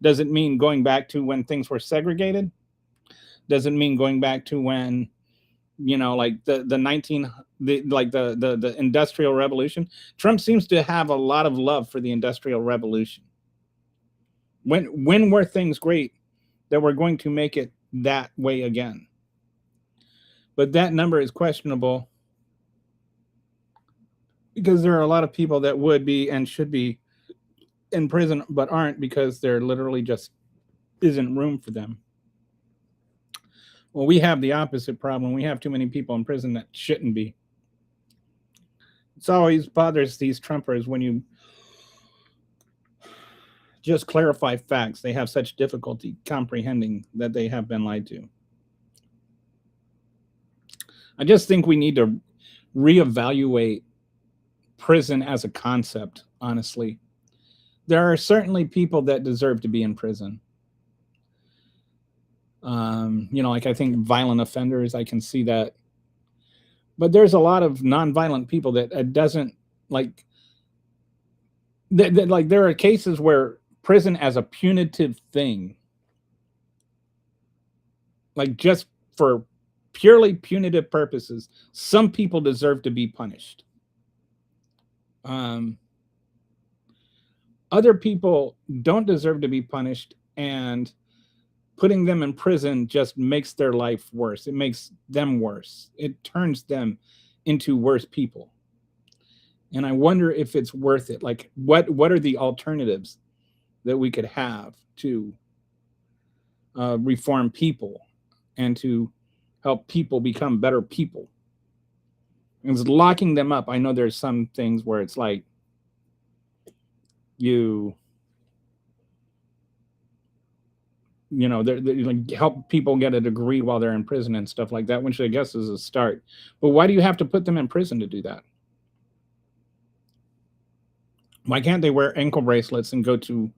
Does it mean going back to when things were segregated? Does it mean going back to when, like the 19 the industrial revolution? Trump seems to have a lot of love for the industrial revolution. When were things great that we're going to make it that way again? But that number is questionable because there are a lot of people that would be and should be in prison but aren't because there literally just isn't room for them. Well, we have the opposite problem. We have too many people in prison that shouldn't be. It's always bothers these Trumpers when you just clarify facts. They have such difficulty comprehending that they have been lied to. I just think we need to reevaluate prison as a concept, honestly. There are certainly people that deserve to be in prison. Like I think violent offenders, I can see that. But there's a lot of nonviolent people that doesn't like. Like there are cases where prison as a punitive thing, like just for purely punitive purposes, some people deserve to be punished. Other people don't deserve to be punished, and putting them in prison just makes their life worse. It makes them worse. It turns them into worse people. And I wonder if it's worth it. Like, what are the alternatives that we could have to reform people and to help people become better people? And it's locking them up. I know there's some things where it's like you they're like help people get a degree while they're in prison and stuff like that, which I guess is a start. But why do you have to put them in prison to do that? Why can't they wear ankle bracelets and go to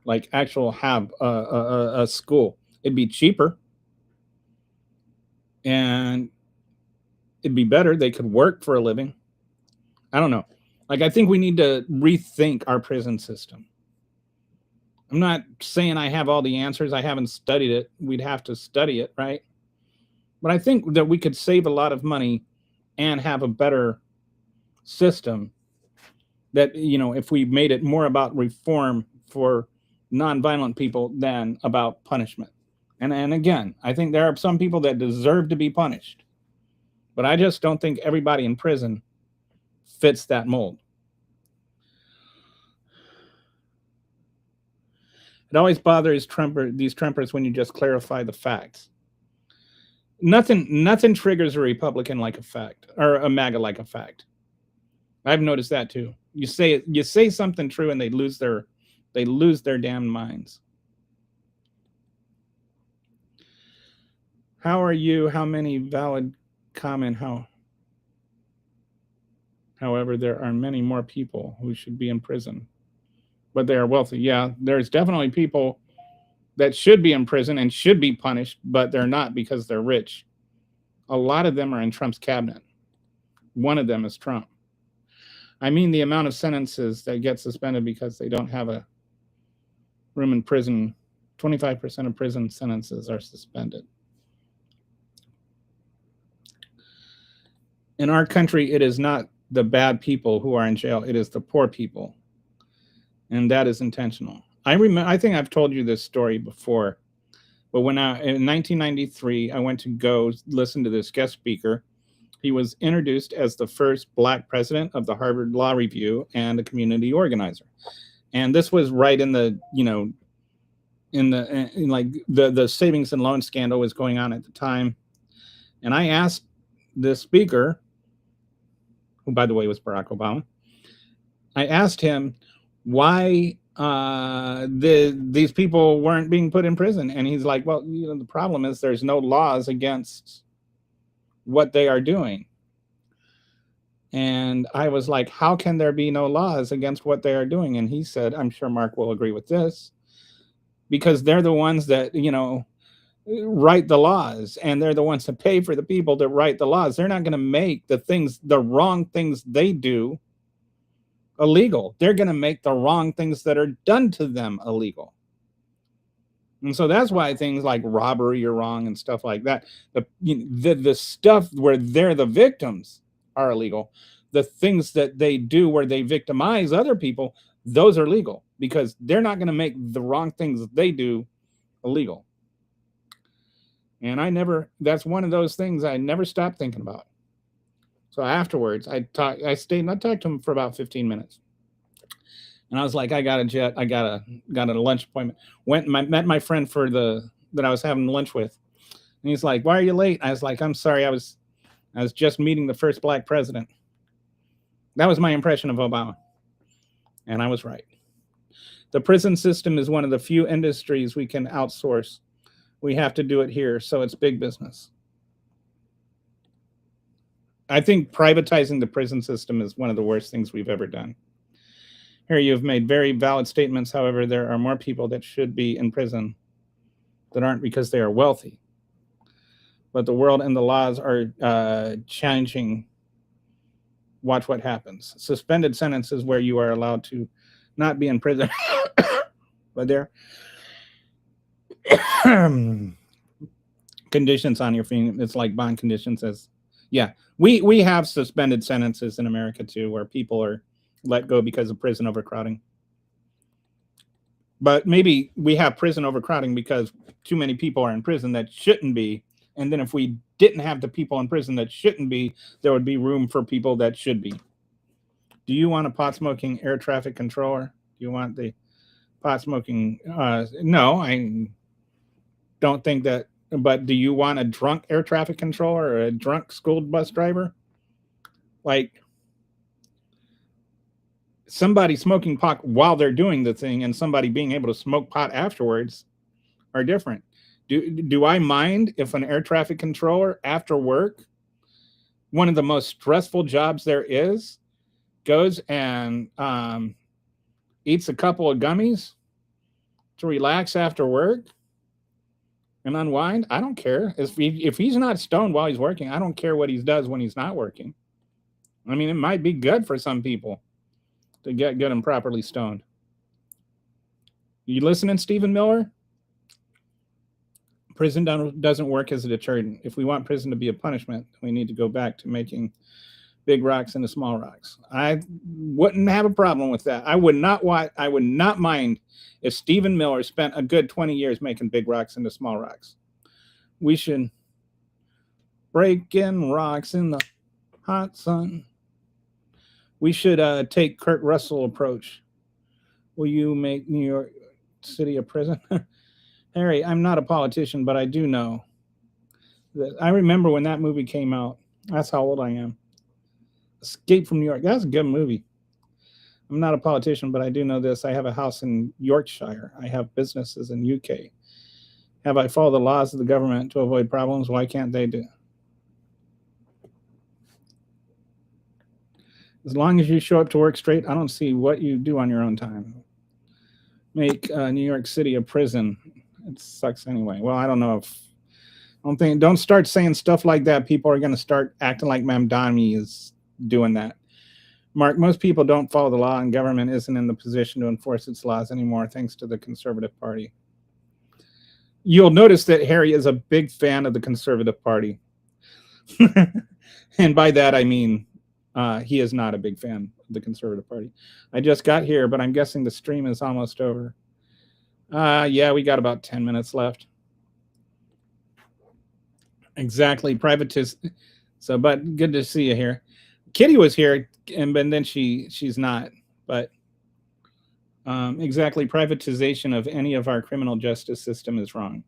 like actual have a school? It'd be cheaper and it'd be better. They could work for a living. I don't know. Like I think we need to rethink our prison system. I'm not saying I have all the answers. I haven't studied it. We'd have to study it, right? But I think that we could save a lot of money and have a better system that, if we made it more about reform for nonviolent people than about punishment. And again, I think there are some people that deserve to be punished, but I just don't think everybody in prison fits that mold. It always bothers these Trumpers when you just clarify the facts. Nothing triggers a Republican like a fact or a MAGA like a fact. I've noticed that too. You say something true and they lose their damn minds. How are you? How many valid comment? However, there are many more people who should be in prison, but they are wealthy. Yeah, there's definitely people that should be in prison and should be punished, but they're not because they're rich. A lot of them are in Trump's cabinet. One of them is Trump. I mean, the amount of sentences that get suspended because they don't have a room in prison, 25% of prison sentences are suspended. In our country, it is not the bad people who are in jail. It is the poor people, and that is intentional. I remember. I think I've told you this story before, but when in 1993, I went to go listen to this guest speaker. He was introduced as the first black president of the Harvard Law Review and a community organizer. And this was right in the, in like the savings and loan scandal was going on at the time. And I asked the speaker, who by the way was Barack Obama, I asked him why these people weren't being put in prison. And he's like, well, the problem is there's no laws against what they are doing. And I was like, how can there be no laws against what they are doing? And he said, I'm sure Mark will agree with this, because they're the ones that, write the laws, and they're the ones that pay for the people that write the laws. They're not going to make the wrong things they do illegal. They're going to make the wrong things that are done to them illegal. And so that's why things like robbery are wrong and stuff like that. The stuff where they're the victims are illegal. The things that they do where they victimize other people, those are legal, because they're not going to make the wrong things that they do illegal. And that's one of those things I never stopped thinking about. So afterwards, I stayed and I talked to him for about 15 minutes. And I was like, I got a jet. I got a lunch appointment. Went and met my friend that I was having lunch with. And he's like, why are you late? I was like, I'm sorry. I was just meeting the first black president. That was my impression of Obama. And I was right. The prison system is one of the few industries we can outsource. We have to do it here, so it's big business. I think privatizing the prison system is one of the worst things we've ever done. Here, you've made very valid statements. However, there are more people that should be in prison that aren't because they are wealthy. But the world and the laws are changing. Watch what happens. Suspended sentences where you are allowed to not be in prison, but there conditions on your feet. It's like bond conditions. We have suspended sentences in America too, where people are let go because of prison overcrowding. But maybe we have prison overcrowding because too many people are in prison that shouldn't be. And then if we didn't have the people in prison that shouldn't be, there would be room for people that should be. Do you want a pot smoking air traffic controller? Do you want the pot smoking? No, I don't think that. But do you want a drunk air traffic controller or a drunk school bus driver? Like, somebody smoking pot while they're doing the thing and somebody being able to smoke pot afterwards are different. Do I mind if an air traffic controller after work, one of the most stressful jobs there is, goes and eats a couple of gummies to relax after work and unwind? I don't care. If he's not stoned while he's working, I don't care what he does when he's not working. I mean, it might be good for some people to get good and properly stoned. You listening, Stephen Miller? Prison doesn't work as a deterrent. If we want prison to be a punishment, we need to go back to making big rocks into small rocks. I wouldn't have a problem with that. I would not mind if Stephen Miller spent a good 20 years making big rocks into small rocks. We should break-in rocks in the hot sun. We should take Kurt Russell approach. Will you make New York City a prison? Harry, I'm not a politician, but I do know that I remember when that movie came out. That's how old I am. Escape from New York. That's a good movie. I'm not a politician, but I do know this. I have a house in Yorkshire. I have businesses in UK. Have I followed the laws of the government to avoid problems? Why can't they do? As long as you show up to work straight, I don't see what you do on your own time. Make New York City a prison. It sucks anyway. Well, I don't know if don't start saying stuff like that. People are going to start acting like Mamdani is doing that. Mark, most people don't follow the law, and government isn't in the position to enforce its laws anymore, thanks to the Conservative Party. You'll notice that Harry is a big fan of the Conservative Party. And by that, I mean He is not a big fan of the Conservative Party. I just got here, but I'm guessing the stream is almost over. Yeah, we got about 10 minutes left. Exactly, privatiz. So, but good to see you here. Kitty was here, and then she's not. But exactly, privatization of any of our criminal justice system is wrong.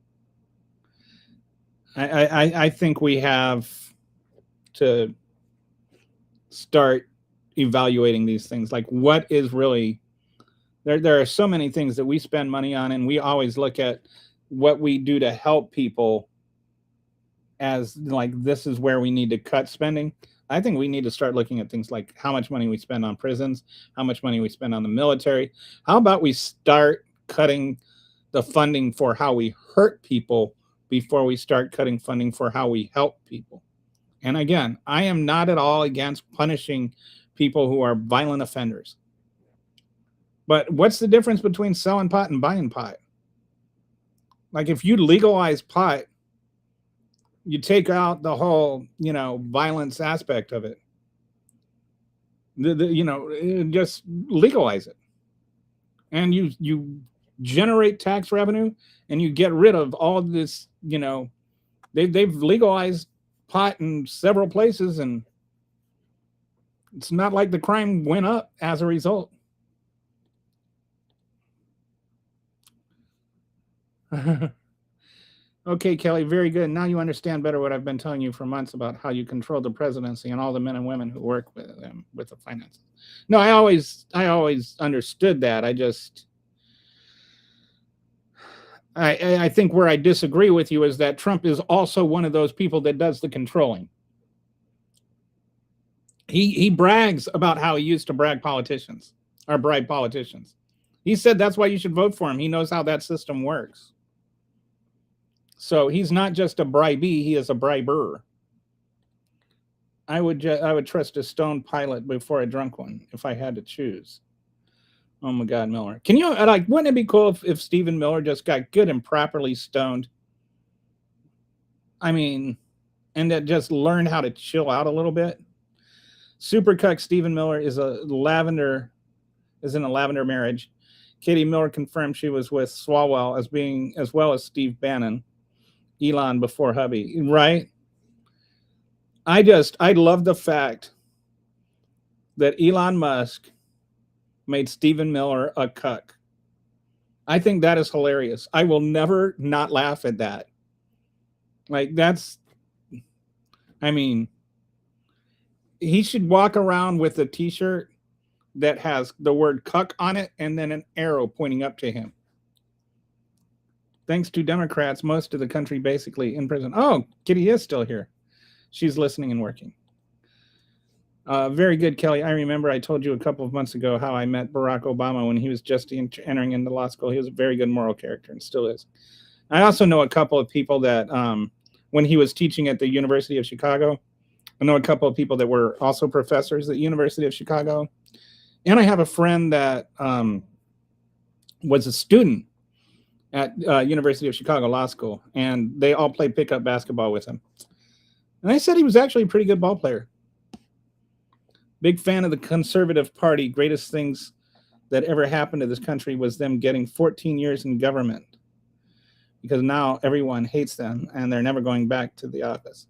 I think we have to start evaluating these things. Like, what is really there are so many things that we spend money on, and we always look at what we do to help people as like this is where we need to cut spending. I think we need to start looking at things like how much money we spend on prisons, how much money we spend on the military. How about we start cutting the funding for how we hurt people before we start cutting funding for how we help people? And again, I am not at all against punishing people who are violent offenders. But what's the difference between selling pot and buying pot? Like, if you legalize pot, you take out the whole, violence aspect of it. Just legalize it, and you generate tax revenue, and you get rid of all this. They've legalized pot in several places, and it's not like the crime went up as a result. Okay, Kelly, very good. Now you understand better what I've been telling you for months about how you control the presidency and all the men and women who work with them with the finances. No, I always understood that. I think where I disagree with you is that Trump is also one of those people that does the controlling. He brags about how he used to bribe politicians. He said that's why you should vote for him. He knows how that system works. So he's not just a bribee, he is a briber. I would trust a stoned pilot before a drunk one if I had to choose. Oh my God, Miller. Can you, wouldn't it be cool if Stephen Miller just got good and properly stoned? I mean, and that just learned how to chill out a little bit. Supercuck Stephen Miller is in a lavender marriage. Katie Miller confirmed she was with Swalwell as well as Steve Bannon. Elon before hubby, right? I love the fact that Elon Musk made Stephen Miller a cuck. I think that is hilarious. I will never not laugh at that. Like, he should walk around with a t-shirt that has the word cuck on it and then an arrow pointing up to him. Thanks to Democrats, most of the country basically in prison. Oh, Kitty is still here. She's listening and working. Very good, Kelly. I remember I told you a couple of months ago how I met Barack Obama when he was just entering into law school. He was a very good moral character and still is. I also know a couple of people that when he was teaching at the University of Chicago, I know a couple of people that were also professors at the University of Chicago. And I have a friend that was a student at University of Chicago Law School, and they all played pickup basketball with him. And they said he was actually a pretty good ball player. Big fan of the Conservative Party. Greatest things that ever happened to this country was them getting 14 years in government, because now everyone hates them and they're never going back to the office.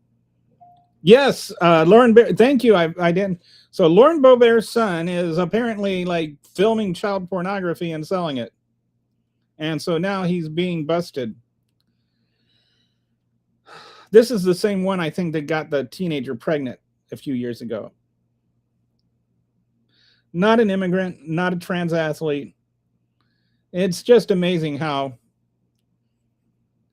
Yes, Lauren, thank you. I didn't. So Lauren Boebert's son is apparently like filming child pornography and selling it. And so now he's being busted. This is the same one, I think, that got the teenager pregnant a few years ago. Not an immigrant, not a trans athlete. It's just amazing how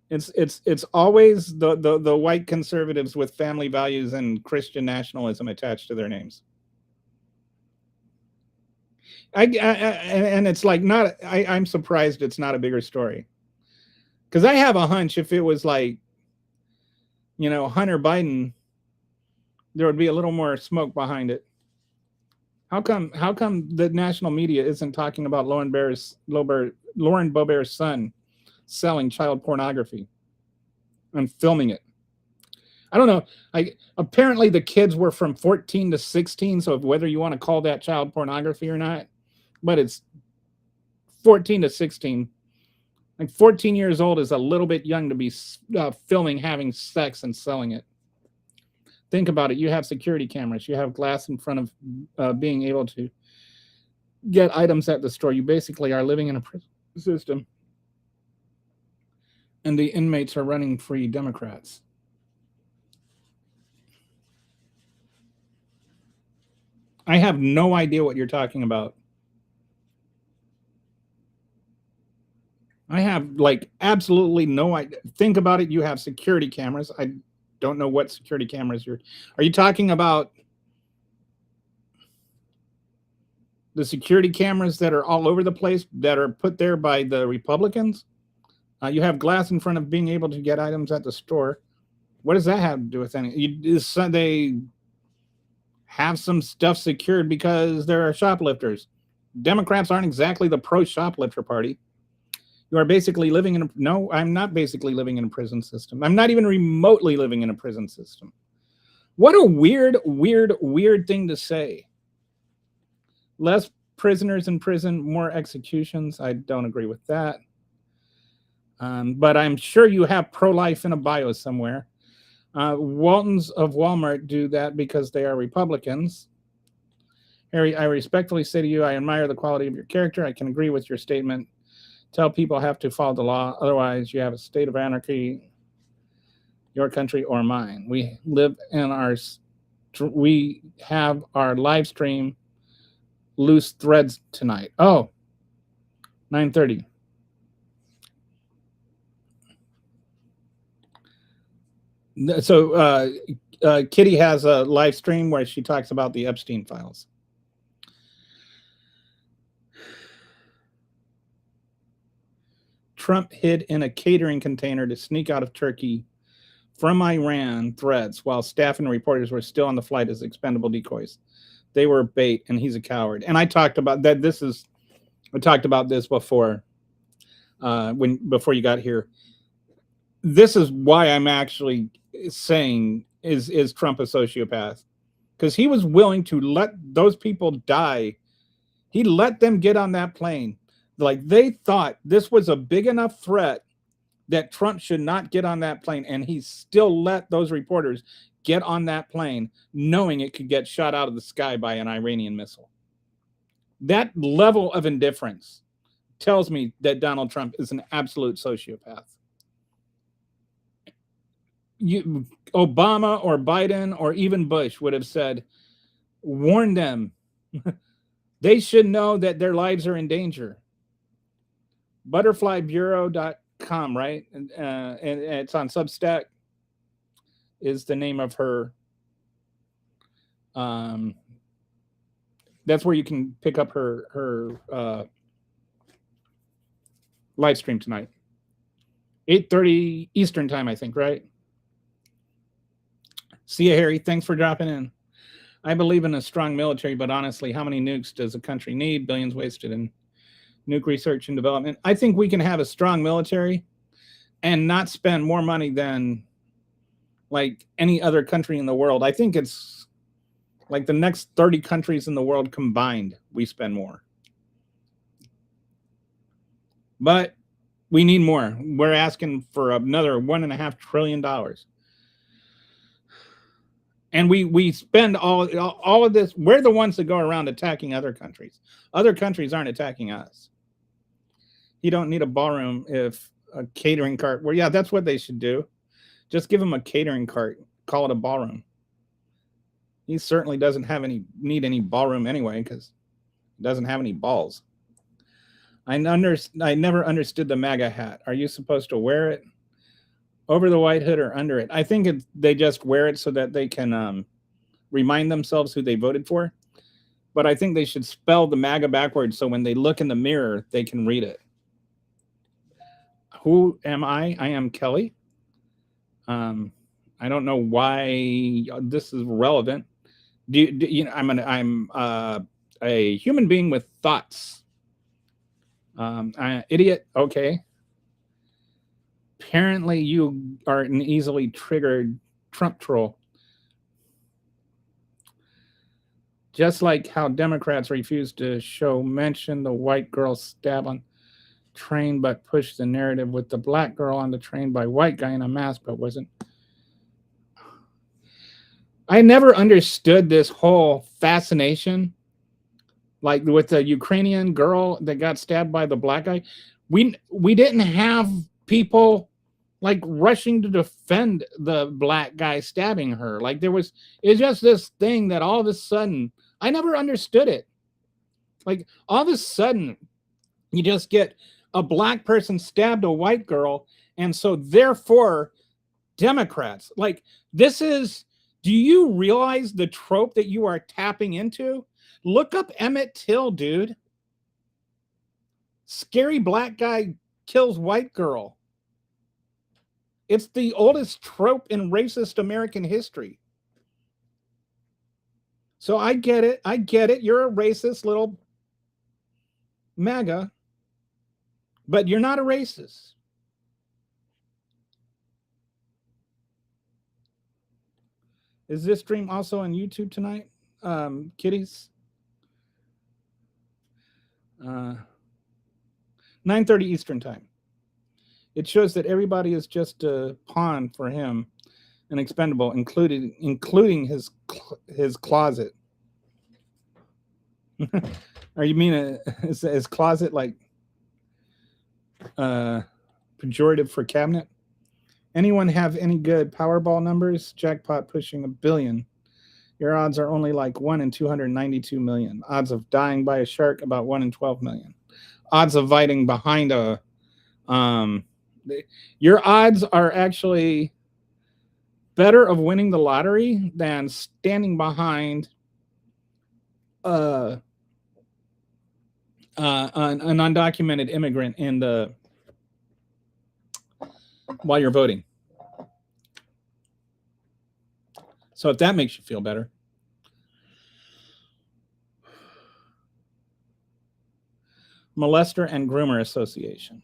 it's always the white conservatives with family values and Christian nationalism attached to their names. And it's like I'm surprised it's not a bigger story, because I have a hunch if it was like, Hunter Biden, there would be a little more smoke behind it. How come the national media isn't talking about Lauren Boebert's son selling child pornography and filming it? I don't know. I apparently the kids were from 14 to 16, so whether you want to call that child pornography or not, but it's 14 to 16. Like 14 years old is a little bit young to be filming having sex and selling it. Think about it. You have security cameras. You have glass in front of being able to get items at the store. You basically are living in a prison system, and the inmates are running free Democrats. I have no idea what you're talking about. I have like absolutely no idea. Think about it. You have security cameras. I don't know what security cameras you're. Are you talking about the security cameras that are all over the place that are put there by the Republicans? You have glass in front of being able to get items at the store. What does that have to do with anything? They have some stuff secured because there are shoplifters. Democrats aren't exactly the pro shoplifter party. You are basically living in a no, I'm not basically living in a prison system. I'm not even remotely living in a prison system. What a weird thing to say. Less prisoners in prison, more executions. I don't agree with that. But I'm sure you have pro-life in a bio somewhere. Waltons of Walmart do that because they are Republicans. Harry, I respectfully say to you, I admire the quality of your character. I can agree with your statement. Tell people have to follow the law. Otherwise, you have a state of anarchy, your country or mine. We have our live stream loose threads tonight. Oh, 9:30. So Kitty has a live stream where she talks about the Epstein files. Trump hid in a catering container to sneak out of Turkey from Iran threats while staff and reporters were still on the flight as expendable decoys. They were bait, and he's a coward. And I talked about that. I talked about this before before you got here. This is why I'm actually saying is Trump a sociopath? Because he was willing to let those people die. He let them get on that plane. Like they thought this was a big enough threat that Trump should not get on that plane, and he still let those reporters get on that plane, knowing it could get shot out of the sky by an Iranian missile. That level of indifference tells me that Donald Trump is an absolute sociopath. Obama or Biden or even Bush would have said, warn them. They should know that their lives are in danger. Butterflybureau.com, right? And it's on Substack, is the name of her. That's where you can pick up her live stream tonight. 8:30 Eastern time, I think, right? See you, Harry. Thanks for dropping in. I believe in a strong military, but honestly, how many nukes does a country need? Billions wasted in nuke research and development. I think we can have a strong military and not spend more money than like any other country in the world. I think it's like the next 30 countries in the world combined, we spend more. But we need more. We're asking for another $1.5 trillion. And we spend all of this. We're the ones that go around attacking other countries. Other countries aren't attacking us. You don't need a ballroom if a catering cart. Well, yeah, that's what they should do. Just give him a catering cart. Call it a ballroom. He certainly doesn't need any ballroom anyway because he doesn't have any balls. I never understood the MAGA hat. Are you supposed to wear it over the white hood or under it? I think they just wear it so that they can remind themselves who they voted for. But I think they should spell the MAGA backwards so when they look in the mirror, they can read it. Who am I? I am Kelly. I don't know why this is relevant. I'm a human being with thoughts. Idiot. Okay. Apparently, you are an easily Trump troll. Just like how Democrats refuse to show mention the white girl stab on train but push the narrative with the black girl on the train by white guy in a mask but wasn't. I never understood this whole fascination, like with the Ukrainian girl that got stabbed by the black guy. We didn't have people like rushing to defend the black guy stabbing her. Like it's just this thing that all of a sudden I never understood it. Like all of a sudden you just get a black person stabbed a white girl, and so therefore Democrats, like this is, do you realize the trope that you are tapping into? Look up Emmett Till, dude. Scary black guy kills white girl. It's the oldest trope in racist American history. So I get it. I get it. You're a racist little MAGA, but you're not a racist. Is this stream also on YouTube tonight, kitties? 9:30 Eastern time. It shows that everybody is just a pawn for him, and expendable, including his closet. Are you mean his closet like pejorative for cabinet? Anyone have any good Powerball numbers? Jackpot pushing $1 billion. Your odds are only like 1 in 292 million. Odds of dying by a shark about 1 in 12 million. Odds of fighting behind a your odds are actually better of winning the lottery than standing behind an undocumented immigrant in the while you're voting. So if that makes you feel better. Molester and Groomer Association.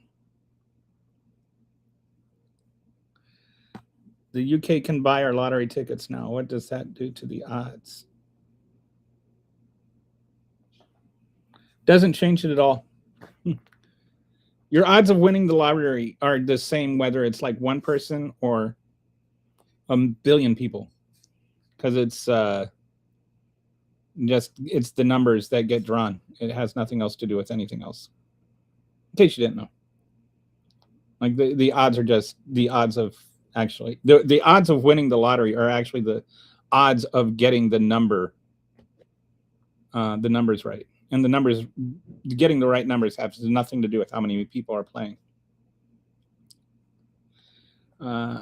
The UK can buy our lottery tickets now. What does that do to the odds? Doesn't change it at all. Your odds of winning the lottery are the same whether it's like one person or a billion people, because it's it's the numbers that get drawn. It has nothing else to do with anything else. In case you didn't know, like the odds are just the odds of actually the odds of winning the lottery are actually the odds of getting the numbers right. And the numbers, getting the right numbers has nothing to do with how many people are playing. I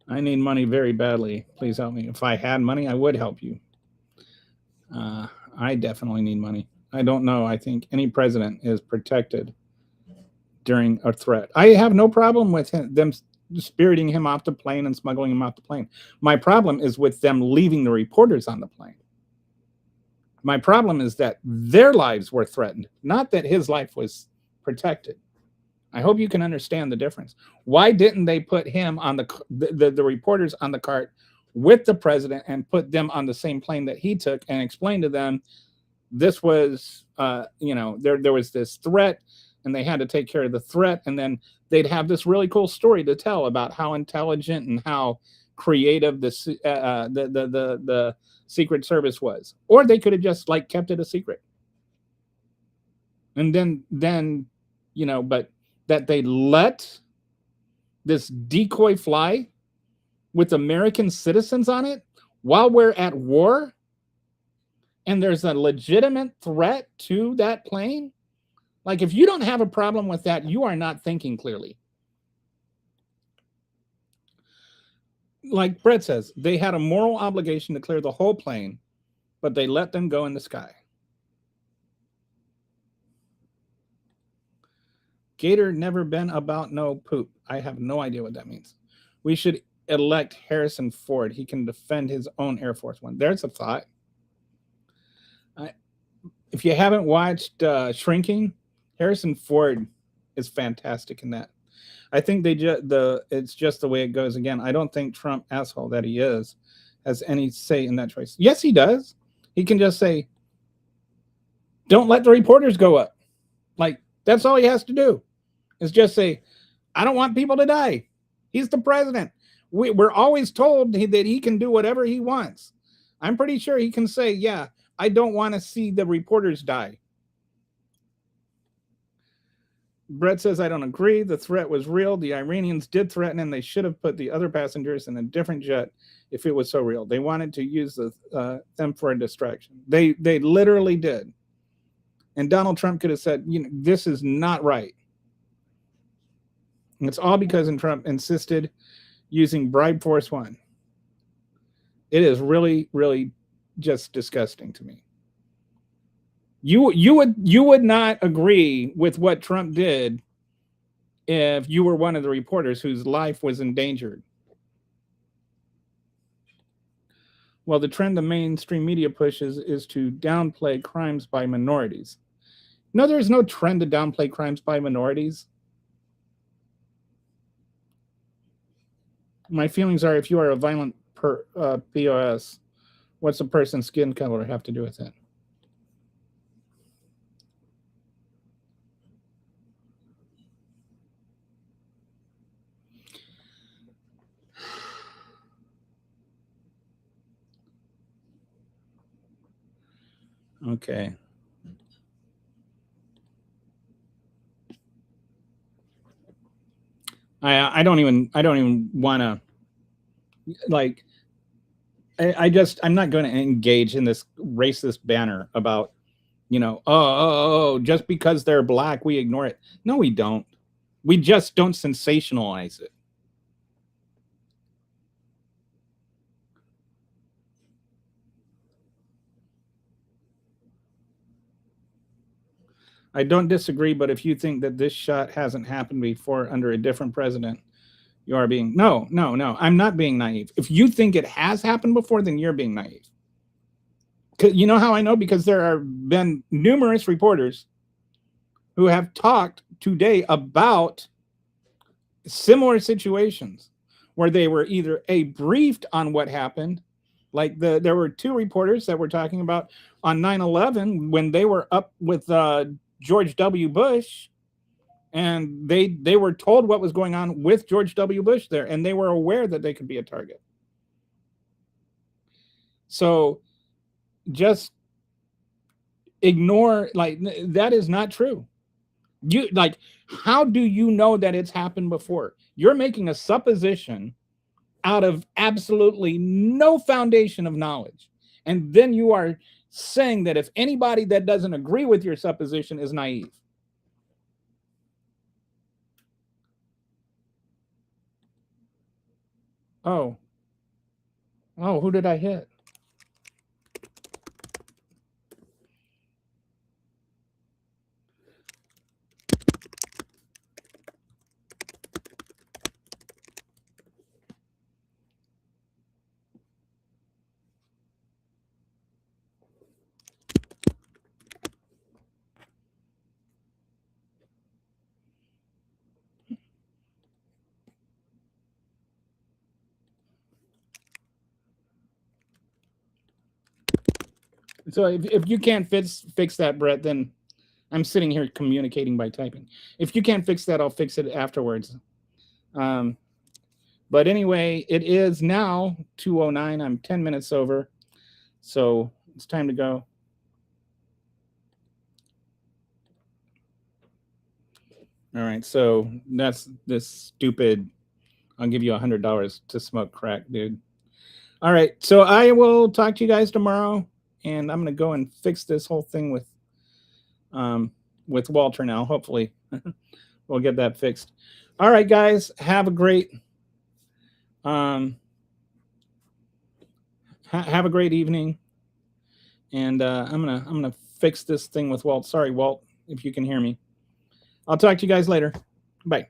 need money very badly. Please help me. If I had money, I would help you. I definitely need money. I don't know. I think any president is protected during a threat. I have no problem with them spiriting him off the plane and smuggling him off the plane. My problem is with them leaving the reporters on the plane. My problem is that their lives were threatened, not that his life was protected. I hope you can understand the difference. Why didn't they put him on the reporters on the cart with the president and put them on the same plane that he took and explain to them this was, there was this threat and they had to take care of the threat, and then they'd have this really cool story to tell about how intelligent and how creative the Secret Service was. Or they could have just like kept it a secret. And then but that they let this decoy fly with American citizens on it while we're at war and there's a legitimate threat to that plane. Like, if you don't have a problem with that, you are not thinking clearly. Like Brett says, they had a moral obligation to clear the whole plane, but they let them go in the sky. Gator never been about no poop. I have no idea what that means. We should elect Harrison Ford. He can defend his own Air Force One. There's a thought. If you haven't watched Shrinking, Harrison Ford is fantastic in that. I think it's just the way it goes. Again, I don't think Trump, asshole that he is, has any say in that choice. Yes, he does. He can just say, "Don't let the reporters go up." Like, that's all he has to do. Is just say, "I don't want people to die." He's the president. We're always told that he can do whatever he wants. I'm pretty sure he can say, "Yeah, I don't want to see the reporters die." Brett says, "I don't agree. The threat was real. The Iranians did threaten, and they should have put the other passengers in a different jet if it was so real. They wanted to use them for a distraction. They literally did." And Donald Trump could have said, "This is not right." And it's all because Trump insisted using Bribe Force One. It is really, really just disgusting to me. You would not agree with what Trump did if you were one of the reporters whose life was endangered. Well, the trend the mainstream media pushes is to downplay crimes by minorities. No, there's no trend to downplay crimes by minorities. My feelings are, if you are a violent POS, what's a person's skin color have to do with it? Okay. I don't even want to, like, I'm not going to engage in this racist banner about, just because they're black, we ignore it. No, we don't. We just don't sensationalize it. I don't disagree, but if you think that this shot hasn't happened before under a different president, you are being no. I'm not being naive. If you think it has happened before, then you're being naive. You know how I know? Because there have been numerous reporters who have talked today about similar situations where they were either briefed on what happened, like there were two reporters that were talking about on 9/11 when they were up with George W. Bush, and they were told what was going on with George W. Bush there, and they were aware that they could be a target. So just ignore, like, that is not true. You, like, how do you know that it's happened before? You're making a supposition out of absolutely no foundation of knowledge, and then you are saying that if anybody that doesn't agree with your supposition is naive. Oh, who did I hit? So if you can't fix that, Brett, then I'm sitting here communicating by typing. If you can't fix that, I'll fix it afterwards. But anyway, it is now 2:09. I'm 10 minutes over, so it's time to go. All right, so that's this stupid. I'll give you $100 to smoke crack, dude. All right, so I will talk to you guys tomorrow, and I'm gonna go and fix this whole thing with Walter now. Hopefully, we'll get that fixed. All right, guys, have a great have a great evening, and I'm gonna fix this thing with Walt. Sorry, Walt, if you can hear me. I'll talk to you guys later. Bye.